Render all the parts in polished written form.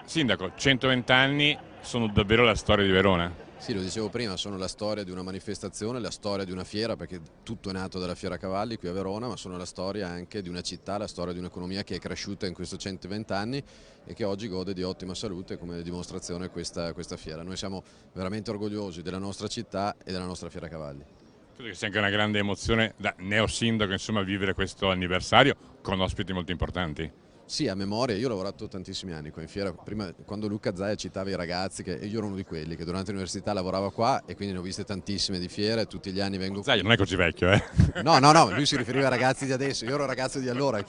Sindaco, 120 anni sono davvero la storia di Verona. Sì, lo dicevo prima, sono la storia di una manifestazione, la storia di una fiera, perché tutto è nato dalla Fiera Cavalli qui a Verona, ma sono la storia anche di una città, la storia di un'economia che è cresciuta in questi 120 anni e che oggi gode di ottima salute, come dimostrazione questa fiera. Noi siamo veramente orgogliosi della nostra città e della nostra Fiera Cavalli. Credo che sia anche una grande emozione da neo sindaco, insomma, vivere questo anniversario con ospiti molto importanti. Sì, a memoria, io ho lavorato tantissimi anni qua in fiera, prima quando Luca Zaia citava i ragazzi, e io ero uno di quelli che durante l'università lavorava qua e quindi ne ho viste tantissime di fiere, tutti gli anni vengo Zai qui. non è così vecchio, eh? No, lui si riferiva ai ragazzi di adesso, io ero ragazzo di allora.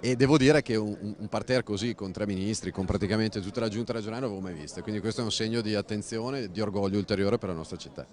E devo dire che un parterre così con 3 ministri, con praticamente tutta la giunta regionale non l'avevo mai vista, quindi questo è un segno di attenzione e di orgoglio ulteriore per la nostra città.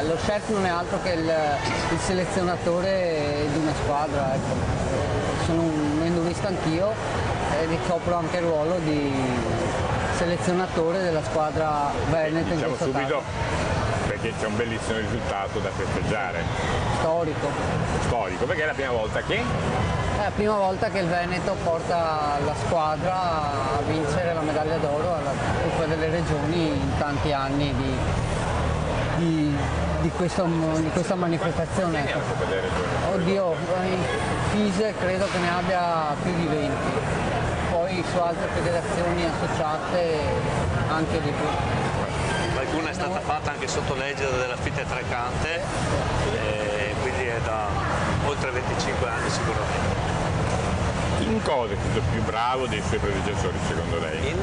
Lo chef non è altro che il selezionatore di una squadra, ecco. Sono un mendovista anch'io e ricopro anche il ruolo di selezionatore della squadra veneta in Diciamo questo subito caso. perché c'è un bellissimo risultato da festeggiare, Storico. storico, perché è la prima volta che È la prima volta che il Veneto porta la squadra a vincere la medaglia d'oro alla Coppa delle Regioni in tanti anni di questa manifestazione. Ecco. Oddio, in FISE credo che ne abbia più di 20, poi su altre federazioni associate anche di più. Qualcuna è stata fatta anche sotto l'egida della Fitte Trecante, quindi è da oltre 25 anni sicuramente. In cosa è stato più bravo dei suoi predecessori secondo lei?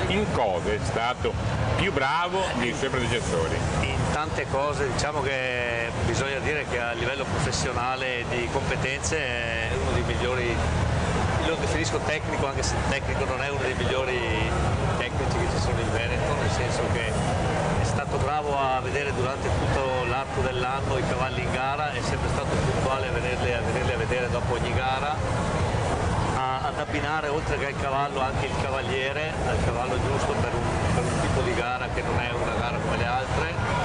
In cosa è stato più bravo dei suoi predecessori? In tante cose, diciamo che bisogna dire che a livello professionale di competenze è uno dei migliori, lo definisco tecnico anche se tecnico non è uno dei migliori tecnici che ci sono in Veneto, nel senso che è stato bravo a vedere durante tutto l'arco dell'anno i cavalli in gara, è sempre stato puntuale a venirli a vedere dopo ogni gara, ad abbinare oltre che al cavallo anche il cavaliere, al cavallo giusto per un tipo di gara che non è una gara come le altre.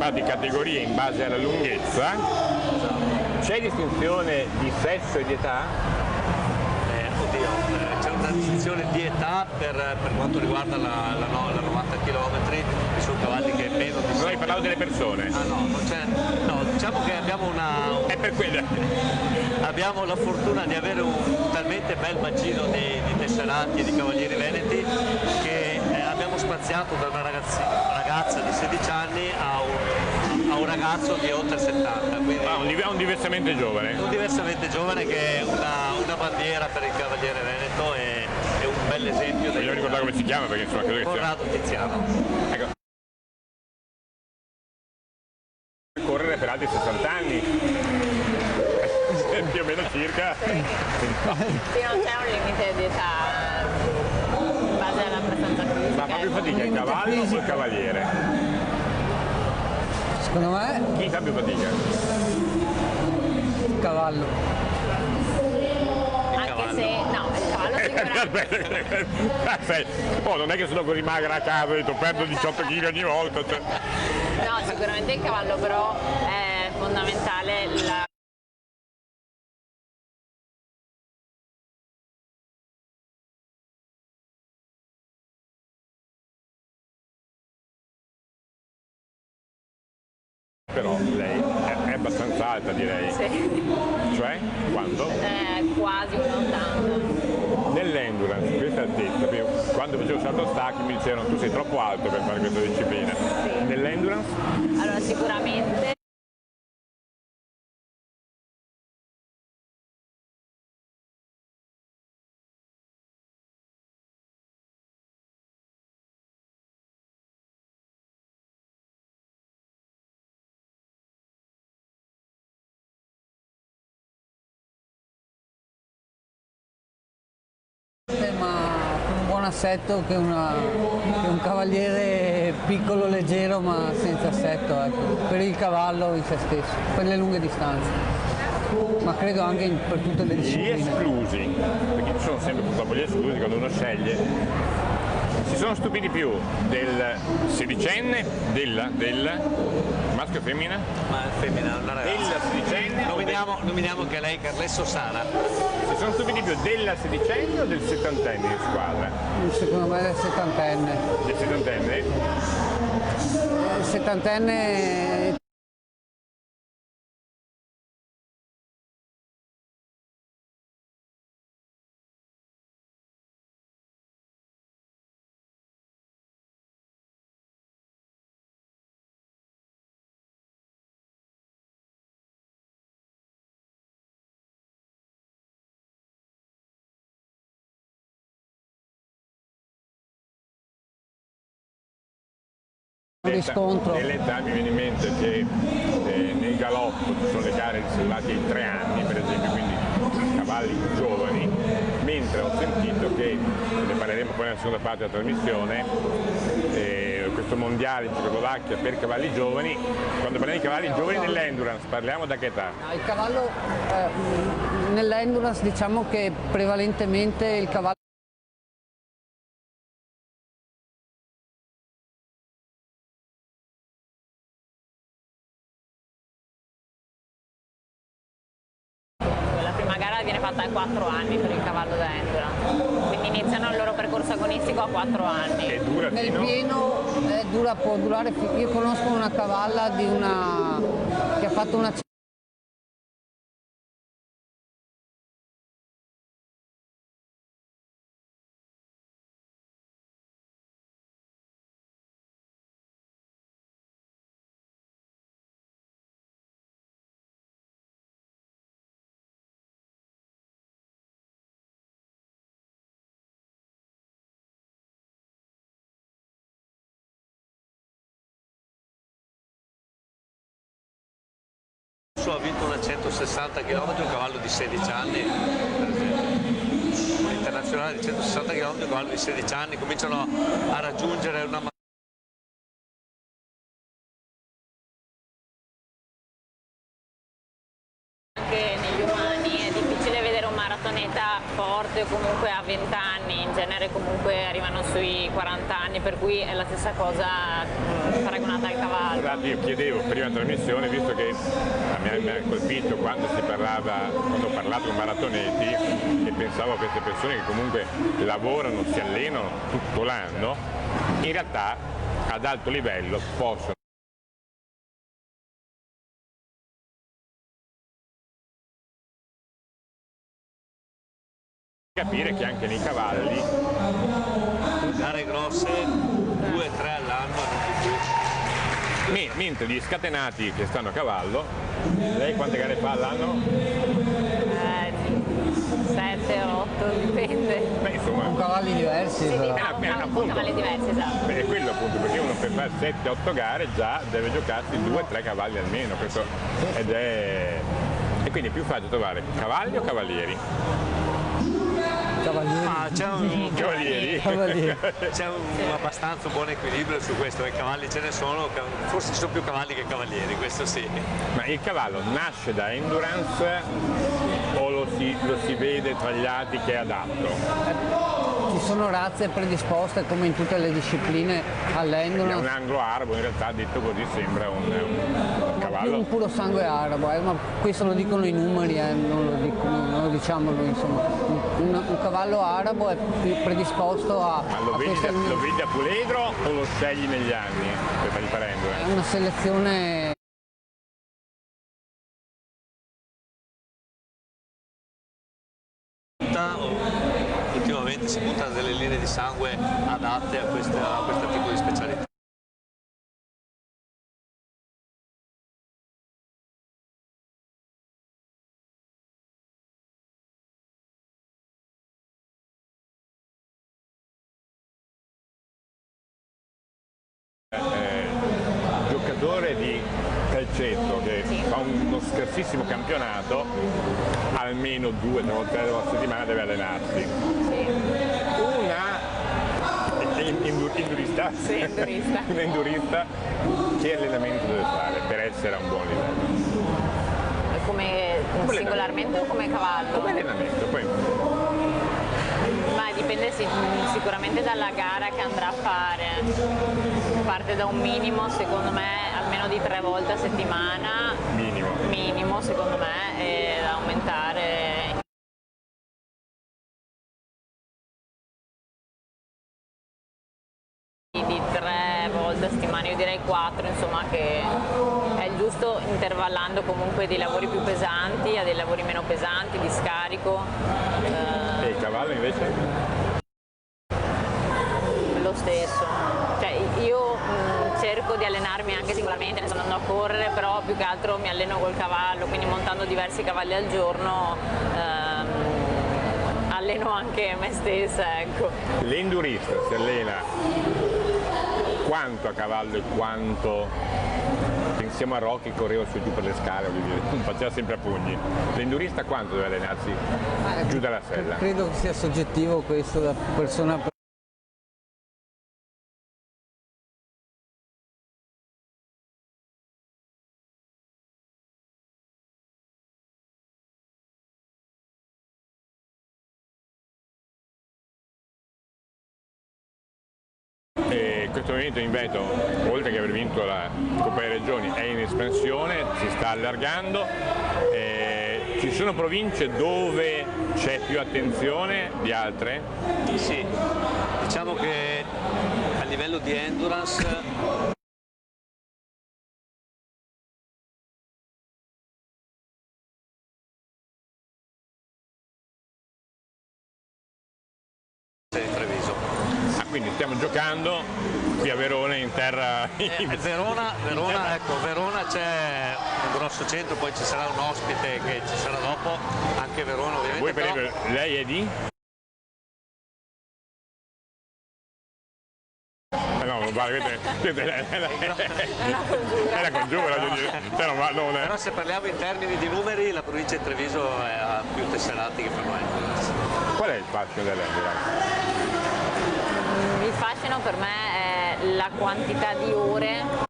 Di categorie in base alla lunghezza, c'è distinzione di sesso e di età? C'è una distinzione di età per quanto riguarda la 90 km, ci sono cavalli che meno di 6. Noi parlavo delle persone. Ah no, non c'è. No, diciamo che abbiamo È per quello. abbiamo la fortuna di avere un talmente bel bacino di tesserati e di cavalieri veneti che abbiamo spaziato da una ragazza di 16 anni a un ragazzo di oltre 70. Quindi Un diversamente giovane. un diversamente giovane che è una bandiera per il cavaliere veneto e è un bel esempio. Vogliamo ricordare come si chiama perché insomma credo che sia. Corrado Tiziano. Ecco. Correre per altri 60 anni. Più o meno circa. Sì, non c'è un limite di età in base alla prestanza fisica. Ma fa più fatica il cavallo o il cavaliere? Secondo me Chi fa più fatica? il cavallo. Anche se, no, il cavallo sicuramente. Non è che sono così magra a casa e perdo 18 kg ogni volta. Cioè. No, sicuramente il cavallo, però è fondamentale la Però lei è abbastanza alta direi. sì, Cioè? Quando? quasi un 80. Nell'endurance, questa altezza, quando facevo salto stacchi mi dicevano tu sei troppo alto per fare questa disciplina. Sì. Nell'endurance? Allora sicuramente Ma con un buon assetto che un cavaliere piccolo, leggero ma senza assetto, ecco. Per il cavallo in se stesso, per le lunghe distanze, ma credo anche per tutte le Gli discipline. esclusi, perché ci sono sempre purtroppo gli esclusi quando uno sceglie. Si sono stupiti più del sedicenne, del maschio o femmina? Ma è femmina, una ragazza. Della sedicenne? Nominiamo anche lei Carlesso Sara. Si sono stupiti più della sedicenne o del settantenne in squadra? Secondo me è il settantenne. Del settantenne? Il settantenne riscontro. Nell'età mi viene in mente che nel galoppo ci sono le gare riservate ai 3 anni per esempio, quindi cavalli giovani, mentre ho sentito che, ne parleremo poi nella seconda parte della trasmissione, questo mondiale in Cecoslovacchia per cavalli giovani, quando parliamo di cavalli giovani nell'endurance parliamo da che età? Il cavallo nell'endurance diciamo che prevalentemente il cavallo viene fatta a 4 anni per il cavallo da endurance, quindi iniziano il loro percorso agonistico a 4 anni. E dura nel fino? pieno può durare, io conosco una cavalla che ha fatto una ha vinto una 160 km, un cavallo di 16 anni, per esempio. Internazionale di 160 km, un cavallo di 16 anni, cominciano a raggiungere una anche negli umani è difficile vedere un maratoneta forte o comunque a 20 anni, in genere comunque arrivano sui 40 anni, per cui è la stessa cosa paragonata al cavallo. Scusate, io chiedevo prima della trasmissione, visto che mi ha colpito quando ho parlato con maratoneti e pensavo a queste persone che comunque lavorano, si allenano tutto l'anno, in realtà ad alto livello possono capire che anche nei cavalli gare grosse 2-3 all'anno, non di più. mentre gli scatenati che stanno a cavallo, lei quante gare fa all'anno? 7, 8, dipende. Beh, insomma, con cavalli diversi però. Con cavalli diversi, esatto. Beh, è quello appunto, perché uno per fare 7-8 gare già deve giocarsi 2-3 cavalli almeno, e quindi è più facile trovare cavalli o cavalieri? Cavalieri. C'è un abbastanza buon equilibrio su questo, i cavalli ce ne sono, forse ci sono più cavalli che cavalieri, questo sì. Ma il cavallo nasce da endurance o lo si vede tra gli altri che è adatto? Ci sono razze predisposte come in tutte le discipline È all'endurance. un anglo-arabo, in realtà detto così sembra un cavallo. Un puro sangue arabo, ma questo lo dicono i numeri, non lo diciamo noi, insomma. Un cavallo arabo è più predisposto a Lo vedi da puledro o lo scegli negli anni per fargli fare endurance? È una selezione. Ultimamente si buttano delle linee di sangue adatte a questo tipo di specialità. Giocatore di calcetto che fa uno scarsissimo campionato, almeno 2 o 3 volte alla settimana deve allenarsi. Indurista? Sì, indurista. Un endurista, che allenamento deve fare per essere a un buon livello? Come singolarmente o come cavallo? Come allenamento, poi Ma dipende sicuramente dalla gara che andrà a fare. Parte da un minimo, secondo me, almeno di 3 volte a settimana. Minimo, secondo me, e da aumentare. Di 3 volte a settimana, io direi 4, insomma, che è il giusto, intervallando comunque dei lavori più pesanti a dei lavori meno pesanti, di scarico. E il cavallo invece? Lo stesso, cioè io cerco di allenarmi anche singolarmente, ne sto andando a correre, però più che altro mi alleno col cavallo, quindi montando diversi cavalli al giorno alleno anche me stessa, ecco. L'endurista si allena quanto a cavallo e quanto pensiamo a Rocky che correva su e giù per le scale, faceva sempre a pugni. L'endurista quanto deve allenarsi giù dalla sella? Credo che sia soggettivo questo da persona a persona. E questo movimento in Veneto, oltre che aver vinto la Coppa delle Regioni, è in espansione, si sta allargando. Ci sono province dove c'è più attenzione di altre? Sì, diciamo che a livello di endurance in Treviso. Quindi stiamo giocando qui a Verona in terra... Verona c'è un grosso centro, poi ci sarà un ospite che ci sarà dopo, anche Verona ovviamente. Voi per lei è di? No, non vale, è la congiura, però se parliamo in termini di numeri la provincia di Treviso ha più tesserati che per noi. Qual è il fascino dell'endurance? Il fascino per me è la quantità di ore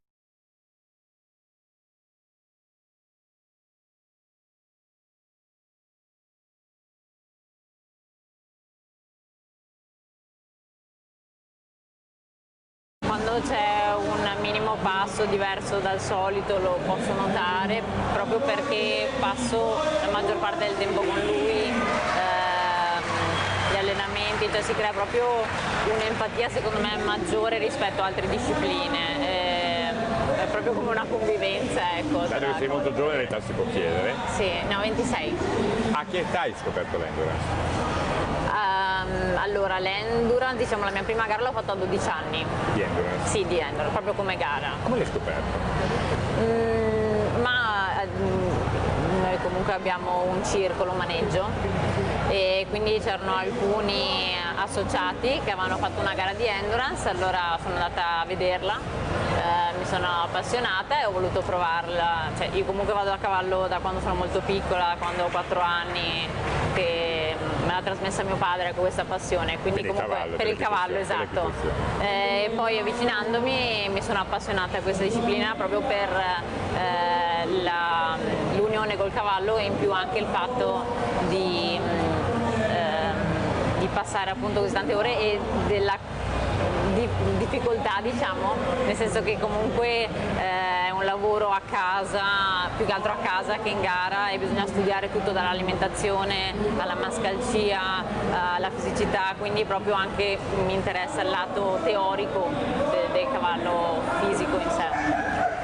quando c'è un minimo passo diverso dal solito lo posso notare proprio perché passo la maggior parte del tempo con lui. Gli allenamenti, cioè si crea proprio un'empatia secondo me maggiore rispetto a altre discipline, è proprio come una convivenza, ecco. Dato che sei molto giovane l'età si può chiedere? Sì, ne ho 26. A che età hai scoperto l'endurance? Allora l'endurance, diciamo la mia prima gara l'ho fatta a 12 anni. Di endurance? Sì, di endurance, proprio come gara. Come l'hai scoperto? Noi comunque abbiamo un circolo maneggio e quindi c'erano alcuni associati che avevano fatto una gara di endurance, allora sono andata a vederla, mi sono appassionata e ho voluto provarla, cioè io comunque vado a cavallo da quando sono molto piccola, da quando ho 4 anni, che me l'ha trasmessa mio padre con questa passione, quindi comunque per il cavallo, esatto. E poi avvicinandomi mi sono appassionata a questa disciplina proprio per l'unione col cavallo e in più anche il fatto di passare appunto così tante ore e della difficoltà, diciamo, nel senso che comunque è un lavoro a casa, più che altro a casa che in gara, e bisogna studiare tutto dall'alimentazione alla mascalcia, alla fisicità, quindi proprio anche mi interessa il lato teorico del cavallo fisico in sé.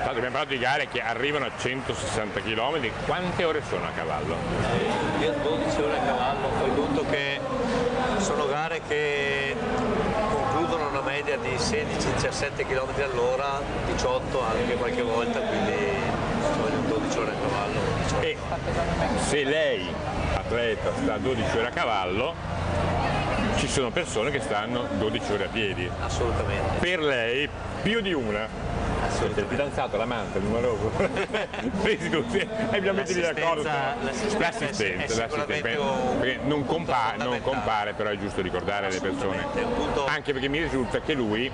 Abbiamo parlato di gare che arrivano a 160 km, quante ore sono a cavallo? Io 12 ore a cavallo, fai conto che sono gare che concludono una media di 16-17 km all'ora, 18 anche qualche volta, quindi ci vogliono 12 ore a cavallo. E se lei, atleta, sta 12 ore a cavallo, ci sono persone che stanno 12 ore a piedi. Assolutamente. Per lei più di una. Il fidanzato, l'amante, il numeroso, presi tutti e abbiamo messo d'accordo. L'assistenza, perché non compare, però è giusto ricordare le persone, anche perché mi risulta che lui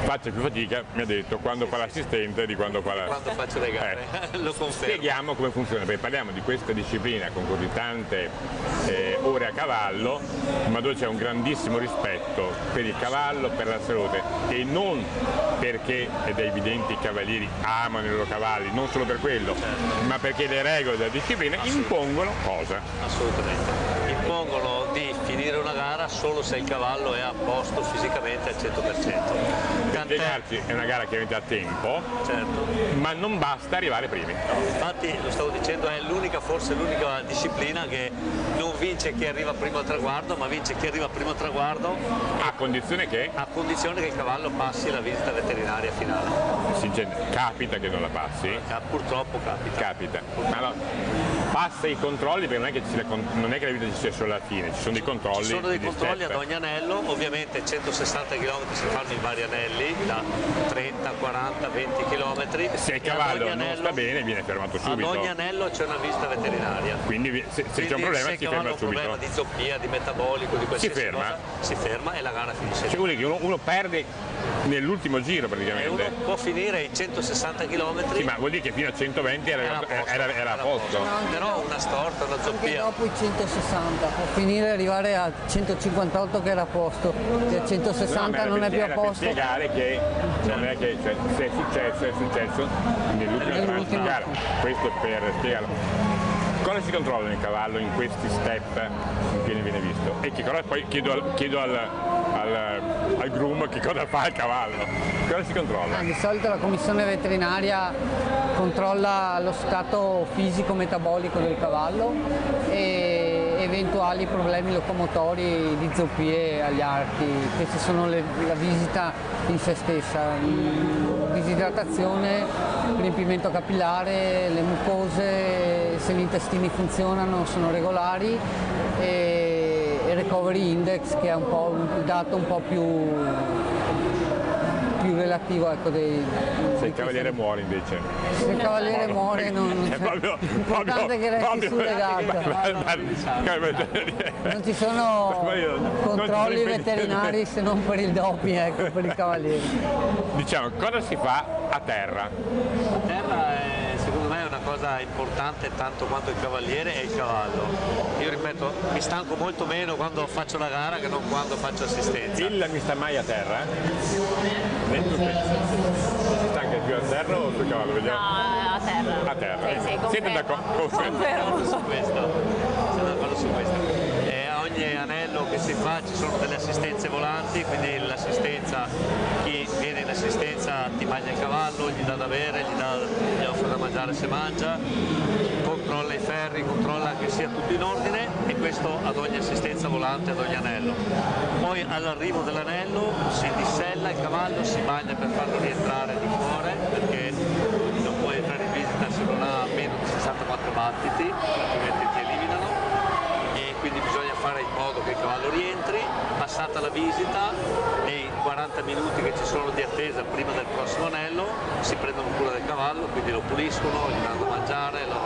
faccia più fatica, mi ha detto, quando fa l'assistente di quando fa la... Quando faccio le gare, lo confermo. Spieghiamo come funziona, perché parliamo di questa disciplina con così tante ore a cavallo, ma dove c'è un grandissimo rispetto per il cavallo, per la salute, e non perché, ed è evidente, i cavalieri amano i loro cavalli, non solo per quello, ma perché le regole della disciplina impongono cosa? Assolutamente. Impongono di finire una gara solo se il cavallo è a posto fisicamente al 100%. Spiegarci, è una gara chiaramente a tempo, certo, ma non basta arrivare primi. No, infatti lo stavo dicendo, è forse l'unica disciplina che non vince chi arriva primo al traguardo, ma vince chi arriva primo al traguardo a condizione che? A condizione che il cavallo passi la visita veterinaria finale. Capita che non la passi? Purtroppo capita. Allora, passa i controlli, perché non è che la vita ci sia solo alla fine, ci sono dei controlli. Ci sono dei controlli ad ogni anello, ovviamente 160 km si fanno in vari anelli, da 30, 40, 20 km. Se il cavallo non sta bene viene fermato subito. Ad ogni anello c'è una visita veterinaria. Quindi se c'è un problema si ferma subito. Se il cavallo ha un problema di zoppia, di metabolico, di qualsiasi cosa, si ferma e la gara finisce. Cioè vuol dire che uno perde nell'ultimo giro praticamente. Uno può finire i 160 km. Sì, ma vuol dire che fino a 120 era a posto. Però una storta, una zoppia. Anche dopo i 160, può finire e arrivare a 158 che era a posto, e a 160 non è più a posto. Per spiegare che non è che se è successo nell'ultima tranche di gara. Questo è per spiegarlo. Cosa si controlla nel cavallo in questi step in cui viene visto? E che cosa poi chiedo al groom che cosa fa il cavallo? Cosa si controlla? Di solito la commissione veterinaria controlla lo stato fisico-metabolico del cavallo e eventuali problemi locomotori di zoppie agli arti. Queste sono la visita in se stessa, disidratazione, riempimento capillare, le mucose, se gli intestini funzionano, sono regolari e recovery index, che è un po' un dato un po' più relativo, ecco, se il cavaliere muore invece. Se il cavaliere muore non c'è. L'importante è che resti sull'egato. Non ci sono controlli veterinari se non per il doping, ecco, per il cavaliere. Diciamo, cosa si fa a terra? A terra secondo me è una cosa importante tanto quanto il cavaliere e il cavallo. Io ripeto, mi stanco molto meno quando faccio la gara che non quando faccio assistenza. Il mi sta mai a terra? Si stanca più a terra o sul cavallo? Vediamo. No, a terra. A terra. Sì, siete d'accordo su questo? Siamo d'accordo su questo. A ogni anello che si fa ci sono delle assistenze volanti, quindi l'assistenza, chi viene in assistenza ti bagna il cavallo, gli dà da bere, gli offre da mangiare se mangia, controlla i ferri, controlla che sia tutto in ordine, e questo ad ogni assistenza volante, ad ogni anello. Poi all'arrivo dell'anello si dissella il cavallo, si bagna per farlo rientrare di cuore, perché non può entrare in visita se non ha meno di 64 battiti, altrimenti ti eliminano, e quindi bisogna fare in modo che il cavallo rientri. Passata la visita, nei 40 minuti che ci sono di attesa prima del prossimo anello, si prendono cura del cavallo, quindi lo puliscono, gli danno da mangiare, lo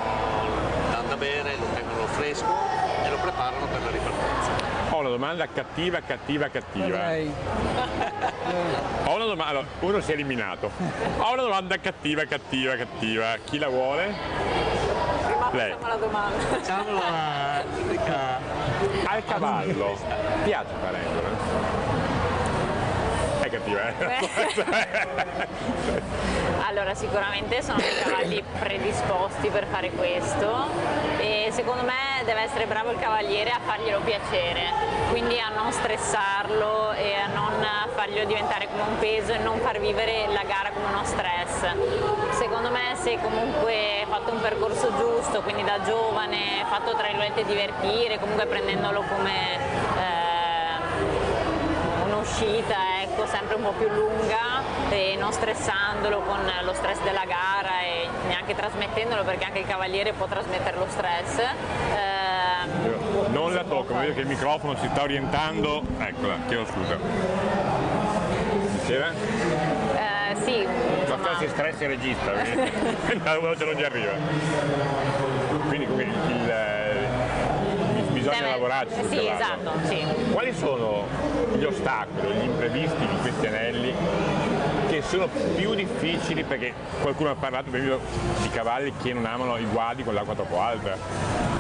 danno da bere, lo tengono fresco e lo preparano per la ripartenza. Ho una domanda cattiva. Ho una domanda, allora, uno si è eliminato. Ho una domanda cattiva. Chi la vuole? Prima facciamo la domanda. Facciamo la rubrica. Al cavallo piace fare endurance? È cattiva, Allora, sicuramente sono dei cavalli predisposti per fare questo, e secondo me deve essere bravo il cavaliere a farglielo piacere, quindi a non stressarlo e a non farglielo diventare come un peso e non far vivere la gara come uno stress. Secondo me, se comunque fatto un percorso giusto, quindi da giovane, fatto tra virgolette divertire, comunque prendendolo come un'uscita, ecco, sempre un po' più lunga, e non stressandolo con lo stress della gara e neanche trasmettendolo, perché anche il cavaliere può trasmettere lo stress. Non la tocco, ma vedo che il microfono si sta orientando. Eccola, chiedo scusa. Diceva? Sì, insomma, si stressa il regista, la voce non gli arriva. Quindi bisogna lavorarci sul sì, cavallo. Esatto, sì. Quali sono gli ostacoli, gli imprevisti di questi anelli che sono più difficili, perché qualcuno ha parlato per esempio di cavalli che non amano i guadi con l'acqua troppo alta?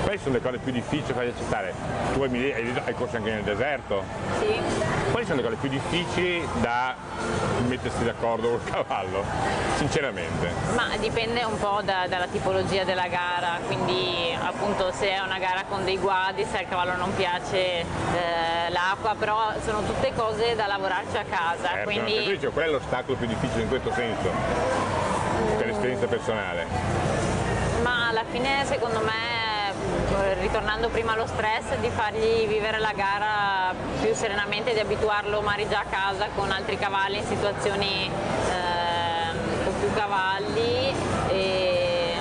Quali sono le cose più difficili da fargli accettare? Tu hai corso anche nel deserto? Sì. Quali sono le cose più difficili da mettersi d'accordo col cavallo, sinceramente? Ma dipende un po' dalla tipologia della gara, quindi appunto se è una gara con dei guadi, se al cavallo non piace l'acqua, però sono tutte cose da lavorarci a casa. Certo, quindi... per cui dicevo, qual è l'ostacolo più difficile in questo senso, per esperienza personale? Ma alla fine, secondo me, ritornando prima allo stress, di fargli vivere la gara più serenamente, di abituarlo magari già a casa con altri cavalli in situazioni con più cavalli, e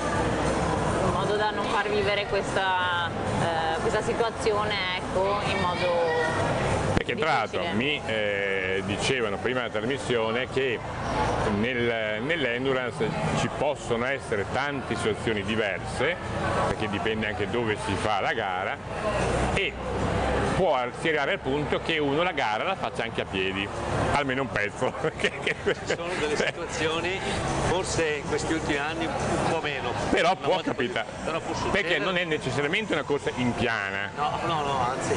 in modo da non far vivere questa situazione, ecco, in modo perché tra l'altro mi dicevano prima della trasmissione che nell'endurance ci possono essere tante situazioni diverse, perché dipende anche dove si fa la gara, e può arrivare al punto che uno la gara la faccia anche a piedi, almeno un pezzo. Sono delle situazioni, forse in questi ultimi anni un po' meno. Però può capitare, succedere. Perché non è necessariamente una corsa in piana. No, anzi.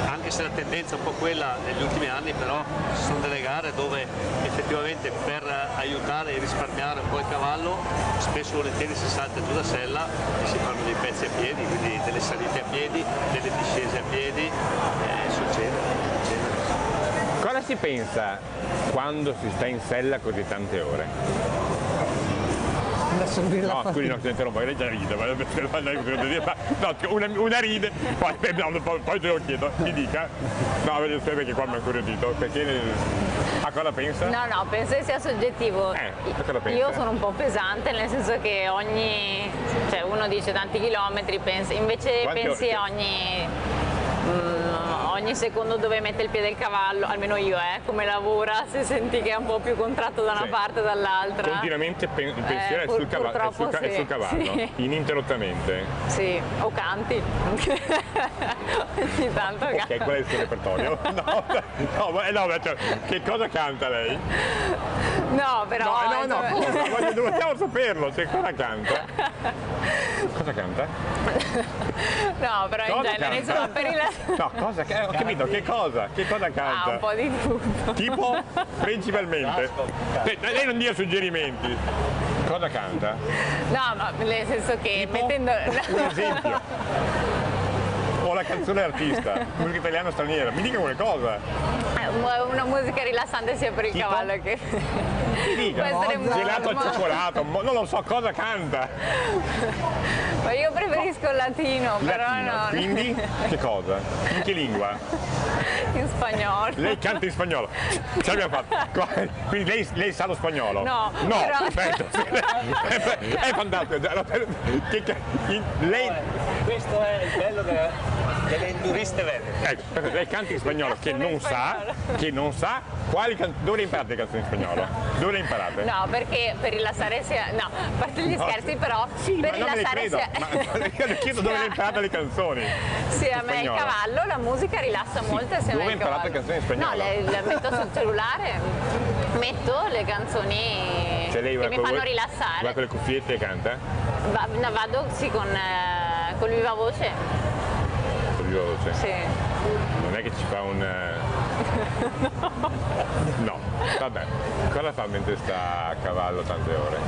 Anche se la tendenza è un po' quella negli ultimi anni, però ci sono delle gare dove effettivamente per aiutare e risparmiare un po' il cavallo spesso volentieri si salta giù da sella e si fanno dei pezzi a piedi, quindi delle salite a piedi, delle discese a piedi, succede. Cosa si pensa quando si sta in sella così tante ore? No, scusi, no, ti interrompo, lei già ride, una ride, poi te lo chiedo, mi dica. No, voglio sapere perché qua mi ha incuriosito, perché a cosa pensa? No, penso che sia soggettivo. Io sono un po' pesante, nel senso che cioè uno dice tanti chilometri, invece pensi a ogni secondo dove mette il piede il cavallo, almeno io, come lavora, se senti che è un po' più contratto da una parte o dall'altra. Continuamente il pensiero è sul cavallo, sì. Ininterrottamente. Sì, o canti. Ogni tanto canti. Ok, qual è il suo repertorio? Cioè, che cosa canta lei? No, però... Dobbiamo saperlo, cioè cosa canta? Cosa canta? No, però in genere, insomma, per il... No, cosa? Ho capito, che cosa? Che cosa canta? Un po' di tutto. Tipo? Principalmente? Lei non dia suggerimenti. Cosa canta? No, ma nel senso che tipo? mettendo... Un esempio. O la canzone d'artista, musica italiana o straniera, mi dica qualcosa. Una musica rilassante sia per il cavallo che... Mi dica, gelato al cioccolato, non lo so cosa canta. Ma io preferisco il latino, però no. Quindi che cosa? In che lingua? In spagnolo. Lei canta in spagnolo. Ce l'abbiamo fatto. Quindi lei sa lo spagnolo? No. Però... perfetto. È fantastico. Questo è il bello delle enduriste vere. Ecco, lei canta in spagnolo che non sa dove le imparate le canzoni in spagnolo? Dove le imparate? No, perché per rilassare sia... No, a parte gli scherzi, però sì, per rilassare sia... Ma io chiedo dove le imparate le canzoni. Sì, a me il cavallo, la musica rilassa molto assieme al cavallo. Dove imparate le canzoni in spagnolo? No, le metto sul cellulare, metto le canzoni che mi fanno rilassare. Va con le cuffiette e canta? Vado sì con il viva voce. Con il viva voce? Sì. Non è che ci fa un... No, vabbè. Cosa fa mentre sta a cavallo tante ore?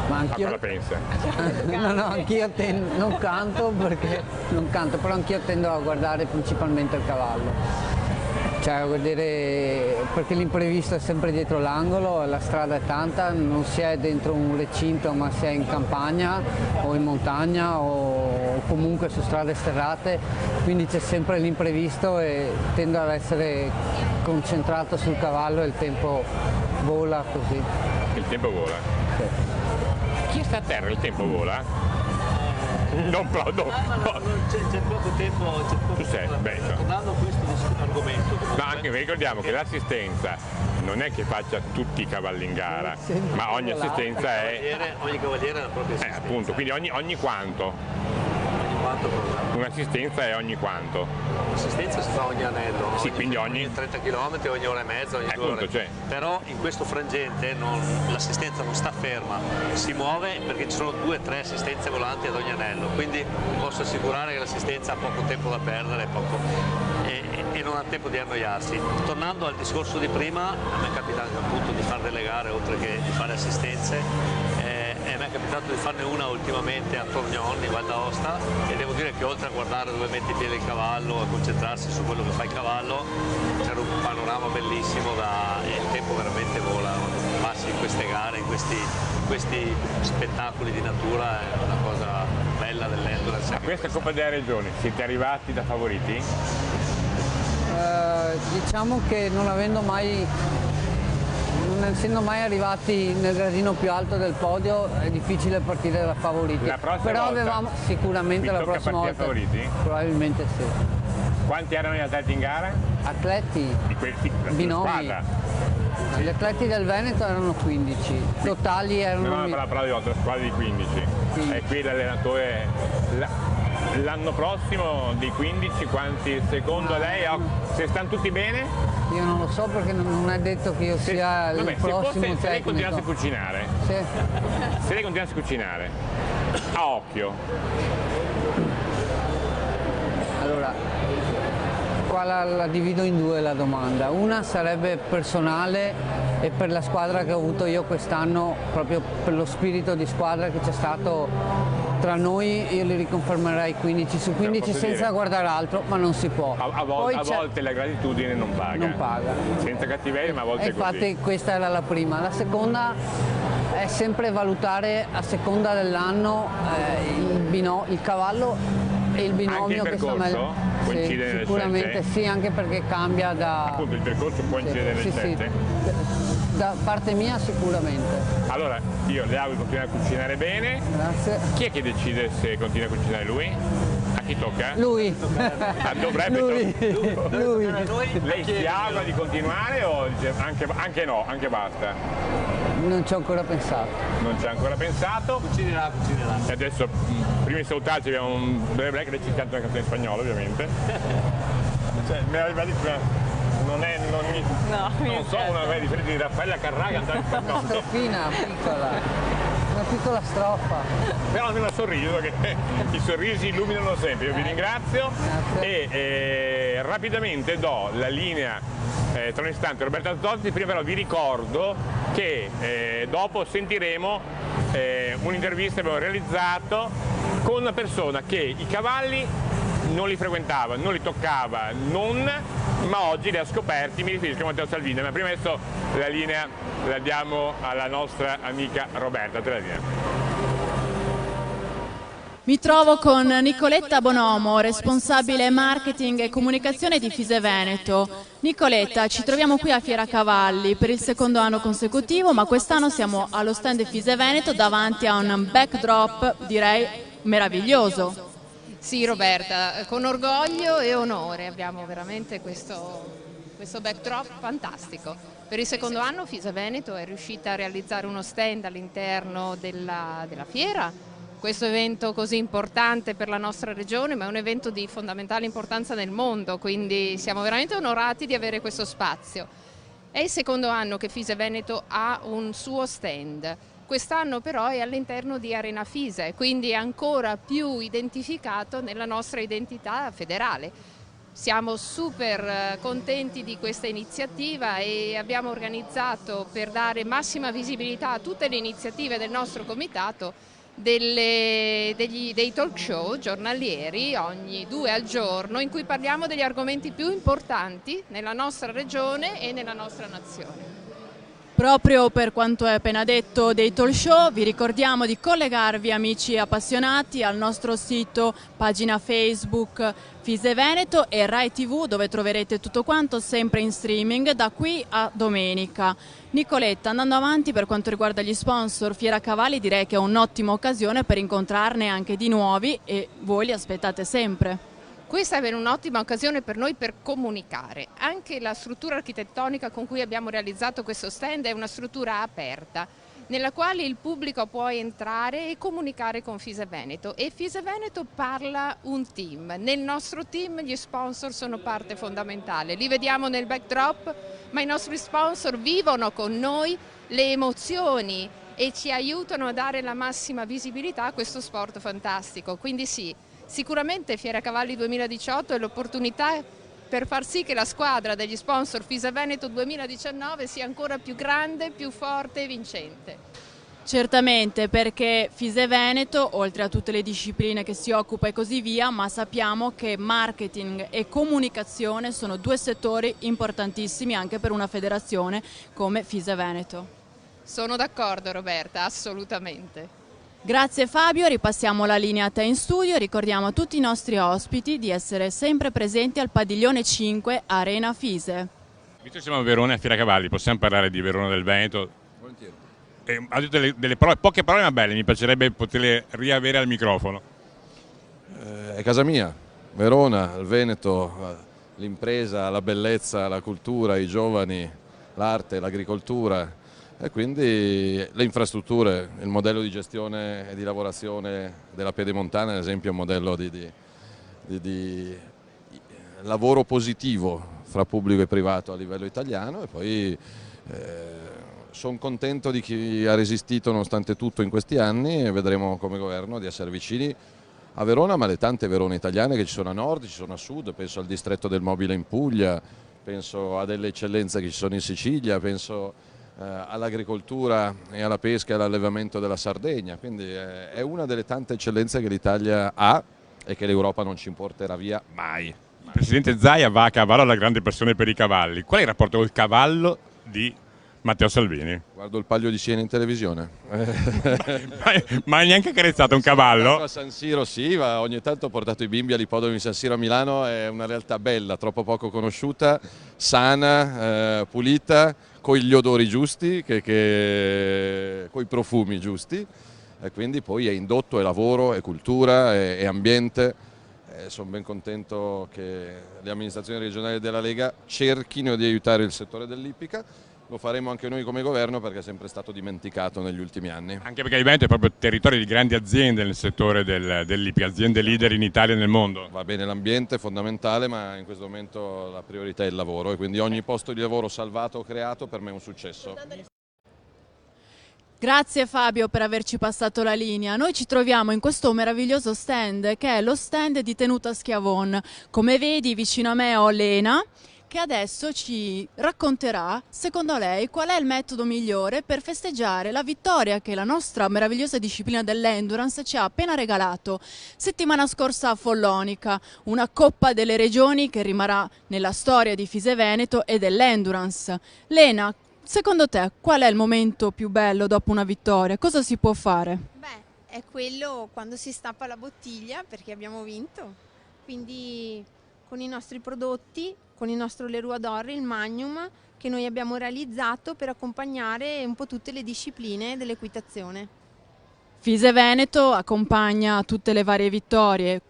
Ma anch'io... cosa pensa? No, anch'io non canto, però anch'io tendo a guardare principalmente il cavallo. Cioè a vedere, perché l'imprevisto è sempre dietro l'angolo, la strada è tanta, non si è dentro un recinto ma si è in campagna o in montagna o comunque su strade sterrate, quindi c'è sempre l'imprevisto e tendo ad essere concentrato sul cavallo e il tempo vola così. Il tempo vola? Sì. Chi sta a terra il tempo vola? Non proprio. C'è poco tempo. Tu sei, tornando a questo argomento. No, anche ricordiamo che l'assistenza non è che faccia tutti i cavalli in gara, ma ogni assistenza è... Ogni cavaliere ha la propria assistenza. Appunto, quindi ogni quanto? Un'assistenza è ogni quanto? L'assistenza si fa ogni anello, sì, quindi ogni 30 km, ogni ora e mezza, ogni 2 ore. Cioè. Però in questo frangente l'assistenza non sta ferma, si muove perché ci sono 2 o 3 assistenze volanti ad ogni anello, quindi posso assicurare che l'assistenza ha poco tempo da perdere e non ha tempo di annoiarsi. Tornando al discorso di prima, a me è capitato appunto di fare delle gare oltre che di fare assistenze. E mi è capitato di farne una ultimamente a Torgnon, in Val d'Aosta, e devo dire che oltre a guardare dove mette i piedi il cavallo, a concentrarsi su quello che fa il cavallo, c'era un panorama bellissimo e il tempo veramente vola. Quando passi in queste gare, in questi spettacoli di natura, è una cosa bella dell'endurance. A questa Coppa delle Regioni siete arrivati da favoriti? Diciamo che non avendo mai non essendo mai arrivati nel gradino più alto del podio è difficile partire da favoriti. La prossima Però volta avevamo sicuramente vi la tocca prossima partire volta. favoriti? Probabilmente sì. Quanti erano gli atleti in gara? Atleti, Di questi, la binomi. squadra? Gli atleti del Veneto erano 15, totali erano... No, parla di 8, squadre di 15. Sì. E qui l'allenatore l'anno prossimo di 15 quanti secondo lei? Se stanno tutti bene? Io non lo so perché non è detto che io sia il prossimo se lei continuasse a tecnico. cucinare, Sì. se lei continuasse a cucinare a occhio, Allora, qua la divido in due la domanda. Una sarebbe personale e per la squadra che ho avuto io quest'anno, proprio per lo spirito di squadra che c'è stato tra noi, io li riconfermerei 15 su 15 senza dire, guardare altro, ma non si può. a volte la gratitudine non paga. Non paga. Senza cattiveria, ma a volte E è così. infatti questa era la prima. La seconda è sempre valutare a seconda dell'anno il cavallo e il binomio Anche il che sta percorso meglio. coincide nelle Sicuramente scelte? sì, anche perché cambia da... Appunto il percorso può incidere nelle sì, scelte? Da parte mia sicuramente. Allora, io le auguro di continuare a cucinare bene. Grazie. Chi è che decide se continua a cucinare lui? A chi tocca? Lui. Dovrebbe Lui. Lei si augura di continuare o dice anche no, anche basta? Non ci ho ancora pensato. Non ci ha ancora pensato. Cucinerà. E adesso, prima di salutarci, abbiamo un breve break, lei ci canta una canzone in spagnolo ovviamente. Cioè, me l'aveva detto, non so, una differenza di Raffaella Carrà cantare in Una spagnolo. strofina piccola. Una piccola strofa. Però almeno sorriso, che i sorrisi illuminano sempre. Io vi ringrazio. Grazie. E rapidamente do la linea tra un istante a Roberta Totti. Prima però vi ricordo che dopo sentiremo un'intervista che abbiamo realizzato con una persona che i cavalli non li frequentava, non li toccava, ma oggi li ha scoperti. Mi riferisco a Matteo Salvini, ma prima adesso la linea la diamo alla nostra amica Roberta. Te la linea. Mi trovo con Nicoletta Bonomo, responsabile marketing e comunicazione di Fise Veneto. Nicoletta, ci troviamo qui a Fiera Cavalli per il secondo anno consecutivo, ma quest'anno siamo allo stand Fise Veneto davanti a un backdrop, direi, meraviglioso. Sì Roberta, con orgoglio e onore abbiamo veramente questo backdrop fantastico. Per il secondo anno Fise Veneto è riuscita a realizzare uno stand all'interno della fiera, questo evento così importante per la nostra regione, ma è un evento di fondamentale importanza nel mondo, quindi siamo veramente onorati di avere questo spazio. È il secondo anno che Fise Veneto ha un suo stand. Quest'anno però è all'interno di Arena Fise, quindi è ancora più identificato nella nostra identità federale. Siamo super contenti di questa iniziativa e abbiamo organizzato, per dare massima visibilità a tutte le iniziative del nostro comitato, dei talk show giornalieri ogni 2 al giorno in cui parliamo degli argomenti più importanti nella nostra regione e nella nostra nazione. Proprio per quanto è appena detto dei talk show, vi ricordiamo di collegarvi, amici appassionati, al nostro sito, pagina Facebook Fise Veneto e Rai TV, dove troverete tutto quanto sempre in streaming da qui a domenica. Nicoletta, andando avanti per quanto riguarda gli sponsor Fiera Cavalli, direi che è un'ottima occasione per incontrarne anche di nuovi e voi li aspettate sempre. Questa è un'ottima occasione per noi per comunicare. Anche la struttura architettonica con cui abbiamo realizzato questo stand è una struttura aperta, nella quale il pubblico può entrare e comunicare con Fise Veneto. E Fise Veneto parla un team. Nel nostro team gli sponsor sono parte fondamentale. Li vediamo nel backdrop, ma i nostri sponsor vivono con noi le emozioni e ci aiutano a dare la massima visibilità a questo sport fantastico. Quindi sì, sicuramente Fiera Cavalli 2018 è l'opportunità per far sì che la squadra degli sponsor Fise Veneto 2019 sia ancora più grande, più forte e vincente. Certamente, perché Fise Veneto, oltre a tutte le discipline che si occupa e così via, ma sappiamo che marketing e comunicazione sono due settori importantissimi anche per una federazione come Fise Veneto. Sono d'accordo Roberta, assolutamente. Grazie Fabio, ripassiamo la linea a te in studio, ricordiamo a tutti i nostri ospiti di essere sempre presenti al padiglione 5 Arena Fise. Visto che siamo a Verona e a Fieracavalli, possiamo parlare di Verona del Veneto? Volentieri. Ha detto delle parole, poche parole ma belle, mi piacerebbe poterle riavere al microfono. È casa mia, Verona, il Veneto, l'impresa, la bellezza, la cultura, i giovani, l'arte, l'agricoltura e quindi le infrastrutture, il modello di gestione e di lavorazione della Pedemontana, ad esempio, è un modello di lavoro positivo fra pubblico e privato a livello italiano e poi sono contento di chi ha resistito nonostante tutto in questi anni e vedremo come governo di essere vicini a Verona, ma alle tante Verone italiane che ci sono a nord, ci sono a sud, penso al distretto del mobile in Puglia, penso a delle eccellenze che ci sono in Sicilia, penso all'agricoltura e alla pesca e all'allevamento della Sardegna, quindi è una delle tante eccellenze che l'Italia ha e che l'Europa non ci importerà via mai. Il presidente Zaia va a cavallo alla grande passione per i cavalli. Qual è il rapporto col cavallo di Matteo Salvini? Guardo il Palio di Siena in televisione. Ma hai neanche carezzato un cavallo? A San Siro sì, ogni tanto ho portato i bimbi all'ippodromo di San Siro a Milano, è una realtà bella, troppo poco conosciuta, sana, pulita, con gli odori giusti, con i profumi giusti e quindi poi è indotto, è lavoro, è cultura, è ambiente. Sono ben contento che le amministrazioni regionali della Lega cerchino di aiutare il settore dell'ippica. Lo faremo anche noi come governo perché è sempre stato dimenticato negli ultimi anni. Anche perché il Veneto è proprio territorio di grandi aziende nel settore dell'ippica, aziende leader in Italia e nel mondo. Va bene, l'ambiente è fondamentale, ma in questo momento la priorità è il lavoro e quindi ogni posto di lavoro salvato o creato per me è un successo. Grazie Fabio per averci passato la linea. Noi ci troviamo in questo meraviglioso stand che è lo stand di Tenuta Schiavon. Come vedi vicino a me ho Lena che adesso ci racconterà, secondo lei, qual è il metodo migliore per festeggiare la vittoria che la nostra meravigliosa disciplina dell'endurance ci ha appena regalato settimana scorsa a Follonica, una Coppa delle Regioni che rimarrà nella storia di Fise Veneto e dell'endurance. Lena, secondo te qual è il momento più bello dopo una vittoria? Cosa si può fare? Beh, è quello quando si stappa la bottiglia perché abbiamo vinto, quindi con i nostri prodotti, con il nostro Leroy d'Or, il Magnum, che noi abbiamo realizzato per accompagnare un po' tutte le discipline dell'equitazione. Fise Veneto accompagna tutte le varie vittorie,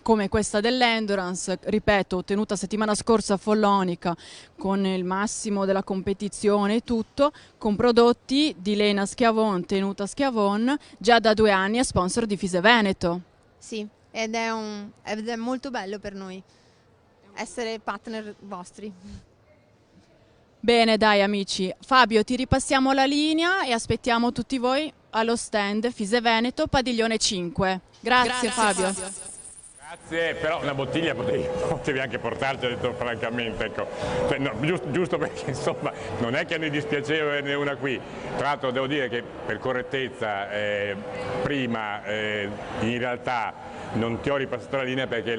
come questa dell'endurance, ripeto, ottenuta settimana scorsa a Follonica, con il massimo della competizione e tutto, con prodotti di Lena Schiavon, Tenuta Schiavon, già da 2 anni è sponsor di Fise Veneto. Sì, ed è molto bello per noi essere partner vostri. Bene, dai amici. Fabio, ti ripassiamo la linea e aspettiamo tutti voi allo stand Fise Veneto, Padiglione 5. Grazie Fabio. Grazie, però una bottiglia potevi anche portarci, ho detto francamente, ecco. Cioè, no, giusto perché insomma non è che mi dispiaceva averne una qui. Tra l'altro devo dire che per correttezza prima in realtà non ti ho ripassato la linea perché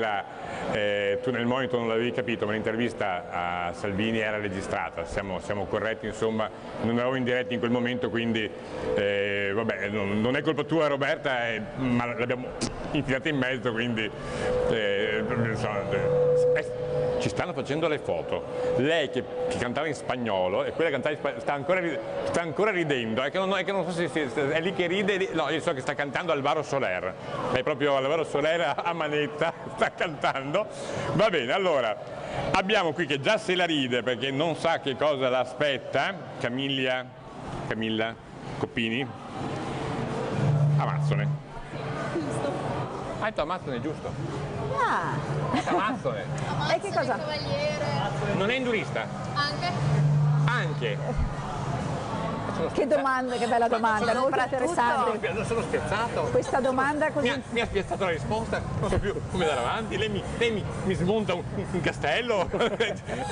tu nel monitor non l'avevi capito, ma l'intervista a Salvini era registrata, siamo corretti, insomma, non eravamo in diretta in quel momento, quindi vabbè, non è colpa tua Roberta, ma l'abbiamo infilata in mezzo, quindi ci stanno facendo le foto. Lei che cantava in spagnolo e quella che cantava in spagnolo sta ancora ridendo, è che non so se è lì che ride, no, io so che sta cantando Alvaro Soler, è proprio Alvaro Soler a manetta, sta cantando. Va bene, allora abbiamo qui che già se la ride perché non sa che cosa l'aspetta, Camilla Coppini, Amazzone. Ha detto Amazzone, giusto? Ah! Amazzone. E che cosa? Non è endurista? Anche. Che domanda, che bella domanda, molto interessante. Non sono spiazzato. Questa domanda così... Mi ha spiazzato la risposta, non so più come dare avanti, lei mi smonta un castello,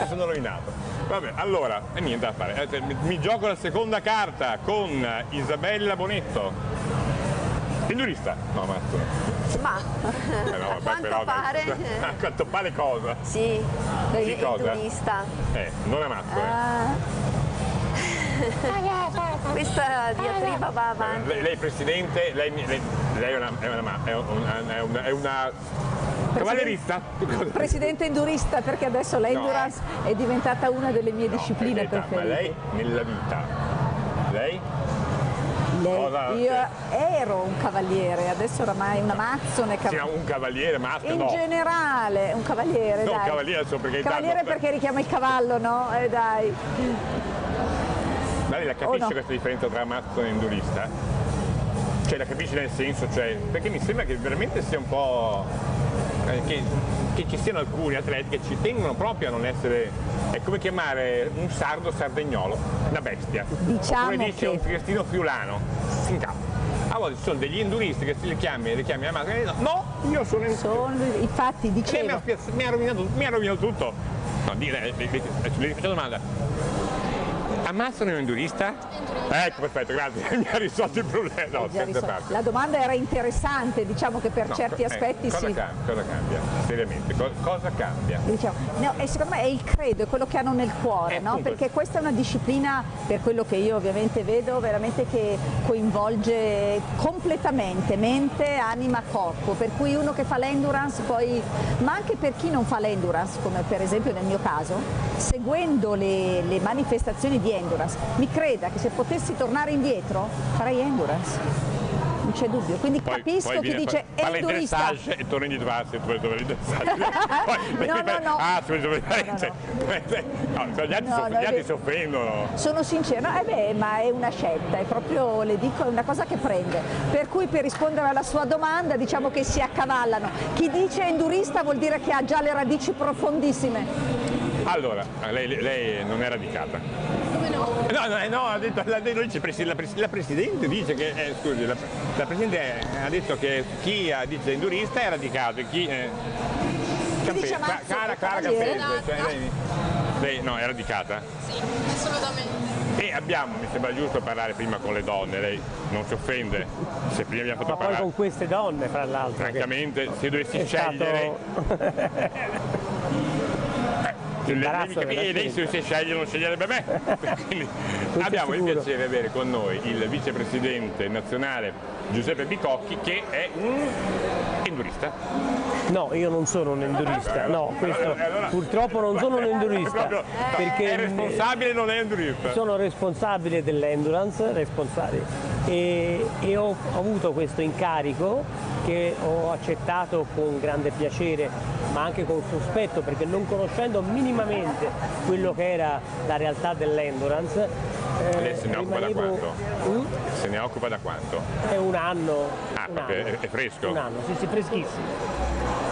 sono rovinato. Vabbè, allora, niente da fare. Mi gioco la seconda carta con Isabella Bonetto. Endurista? No, mazzo. Ma no, a quanto pare... A quanto pare cosa? Sì, endurista. Non ammazzo. Questa diatriba va avanti. Lei è presidente, lei è una Cavallerista? Presidente endurista, perché adesso l'endurance è diventata una delle mie discipline preferite. Ma lei nella vita, lei? Io ero un cavaliere, adesso oramai una mazzone. Un cavaliere, maschio, in generale, un cavaliere, no, dai. Cavaliere, cavaliere perché richiama il cavallo, no? Dai. Lei la capisce questa differenza tra mazzone e endurista? Cioè la capisce nel senso, cioè, perché mi sembra che veramente sia un po'... che ci siano alcuni atleti che ci tengono proprio a non essere... È come chiamare un sardo sardegnolo, una bestia. Diciamo come dice che... un triestino friulano, si incappa. A volte ci sono degli enduristi che li chiami a maschera e dicono no, io sono infatti dicevo... Mi ha rovinato tutto. No, le faccio una domanda. Ammazzano un endurista? Ecco, perfetto, grazie, mi ha risolto il problema. No, la domanda era interessante, diciamo che per certi aspetti cosa cambia? Seriamente, cosa cambia? Diciamo, no, e secondo me è il credo, è quello che hanno nel cuore, no? Perché questa è una disciplina, per quello che io ovviamente vedo, veramente che coinvolge completamente mente, anima, corpo, per cui uno che fa l'endurance poi, ma anche per chi non fa l'endurance, come per esempio nel mio caso, seguendo le manifestazioni di endurance, mi creda che se potessi tornare indietro farei endurance, non c'è dubbio, quindi poi capisco chi dice endurista e torni indietro dove gli altri si offendono. Sono sincero, ma è una scelta, è proprio, le dico, è una cosa che prende, per cui per rispondere alla sua domanda diciamo che si accavallano. Chi dice endurista vuol dire che ha già le radici profondissime. Allora, lei non è radicata? Come no? No, ha detto, la Presidente dice che, scusi, la Presidente ha detto che chi dice endurista è radicato e chi è Clara Campese, cioè lei no, è radicata? Sì, assolutamente. E abbiamo, mi sembra giusto parlare prima con le donne, lei non si offende se prima abbiamo fatto parlare. Ma poi con queste donne, fra l'altro. Francamente, se dovessi scegliere... lei se sceglie non sceglierebbe me. Quindi abbiamo il piacere di avere con noi il vicepresidente nazionale Giuseppe Bicocchi, che è un endurista. No, io non sono un endurista, no, questo purtroppo non sono un endurista, perché è responsabile, non è endurista. Sono responsabile dell'endurance, e ho avuto questo incarico che ho accettato con grande piacere, ma anche con sospetto, perché non conoscendo minimamente quello che era la realtà dell'endurance. Lei se ne occupa da quanto? Se ne occupa da quanto? È un anno. È fresco? Un anno, sì, freschissimo.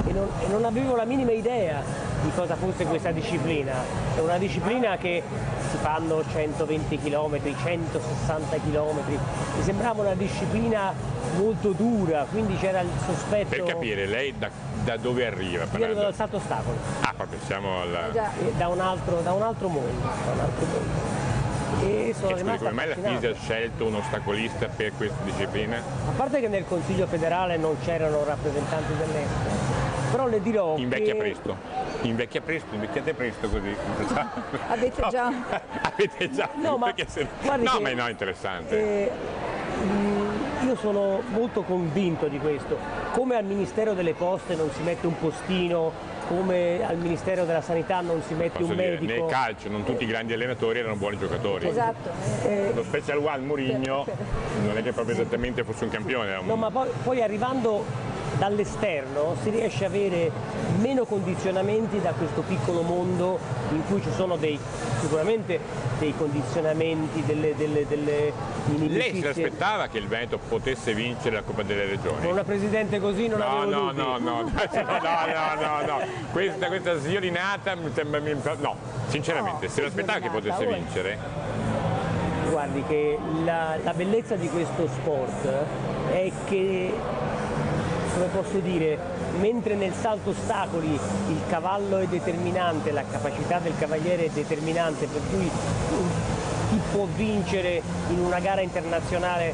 E non avevo la minima idea di cosa fosse questa disciplina. È una disciplina che si fanno 120 km, 160 km, mi sembrava una disciplina molto dura, quindi c'era il sospetto... Per capire, lei da dove arriva? Io arrivo dal salto ostacolo. Proprio siamo da un altro mondo. E sono rimasto come mai la FISI ha scelto un ostacolista per questa disciplina? A parte che nel Consiglio federale non c'erano rappresentanti dell'ENSA, però le dirò invecchiate presto così. Avete già? Avete già? No, ma è interessante. Io sono molto convinto di questo. Come al Ministero delle Poste non si mette un postino, come al Ministero della Sanità non si mette un medico. Nel calcio non tutti i grandi allenatori erano buoni giocatori. Esatto. Lo Special One Mourinho non è che proprio esattamente fosse un campione. No, ma poi arrivando dall'esterno si riesce a avere meno condizionamenti da questo piccolo mondo in cui ci sono sicuramente dei condizionamenti, delle inimicizie. Lei si aspettava che il Veneto potesse vincere la Coppa delle Regioni? Con una presidente così non avevo dubbi. No. Questa signorinata mi sembra... No, sinceramente, se l'aspettava che potesse vincere? Guardi che la bellezza di questo sport è che, come posso dire, mentre nel salto ostacoli il cavallo è determinante, la capacità del cavaliere è determinante, per cui chi può vincere in una gara internazionale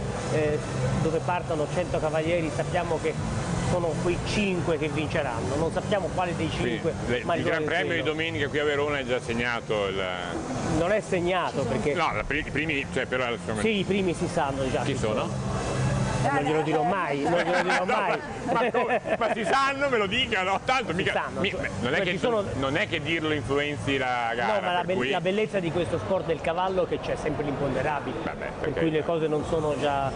dove partono 100 cavalieri sappiamo che sono quei 5 che vinceranno, non sappiamo quale dei 5. Il Gran Premio di domenica qui a Verona è già segnato. Non è segnato perché... No, i primi, cioè però... Sì, i primi si sanno già. Chi sono? Non glielo dirò mai, non glielo dirò mai. Ma si sanno, me lo dicano, tanto mica... non è che dirlo influenzi la gara. No, ma la bellezza di questo sport del cavallo è che c'è sempre l'imponderabile, per cui le cose non sono già...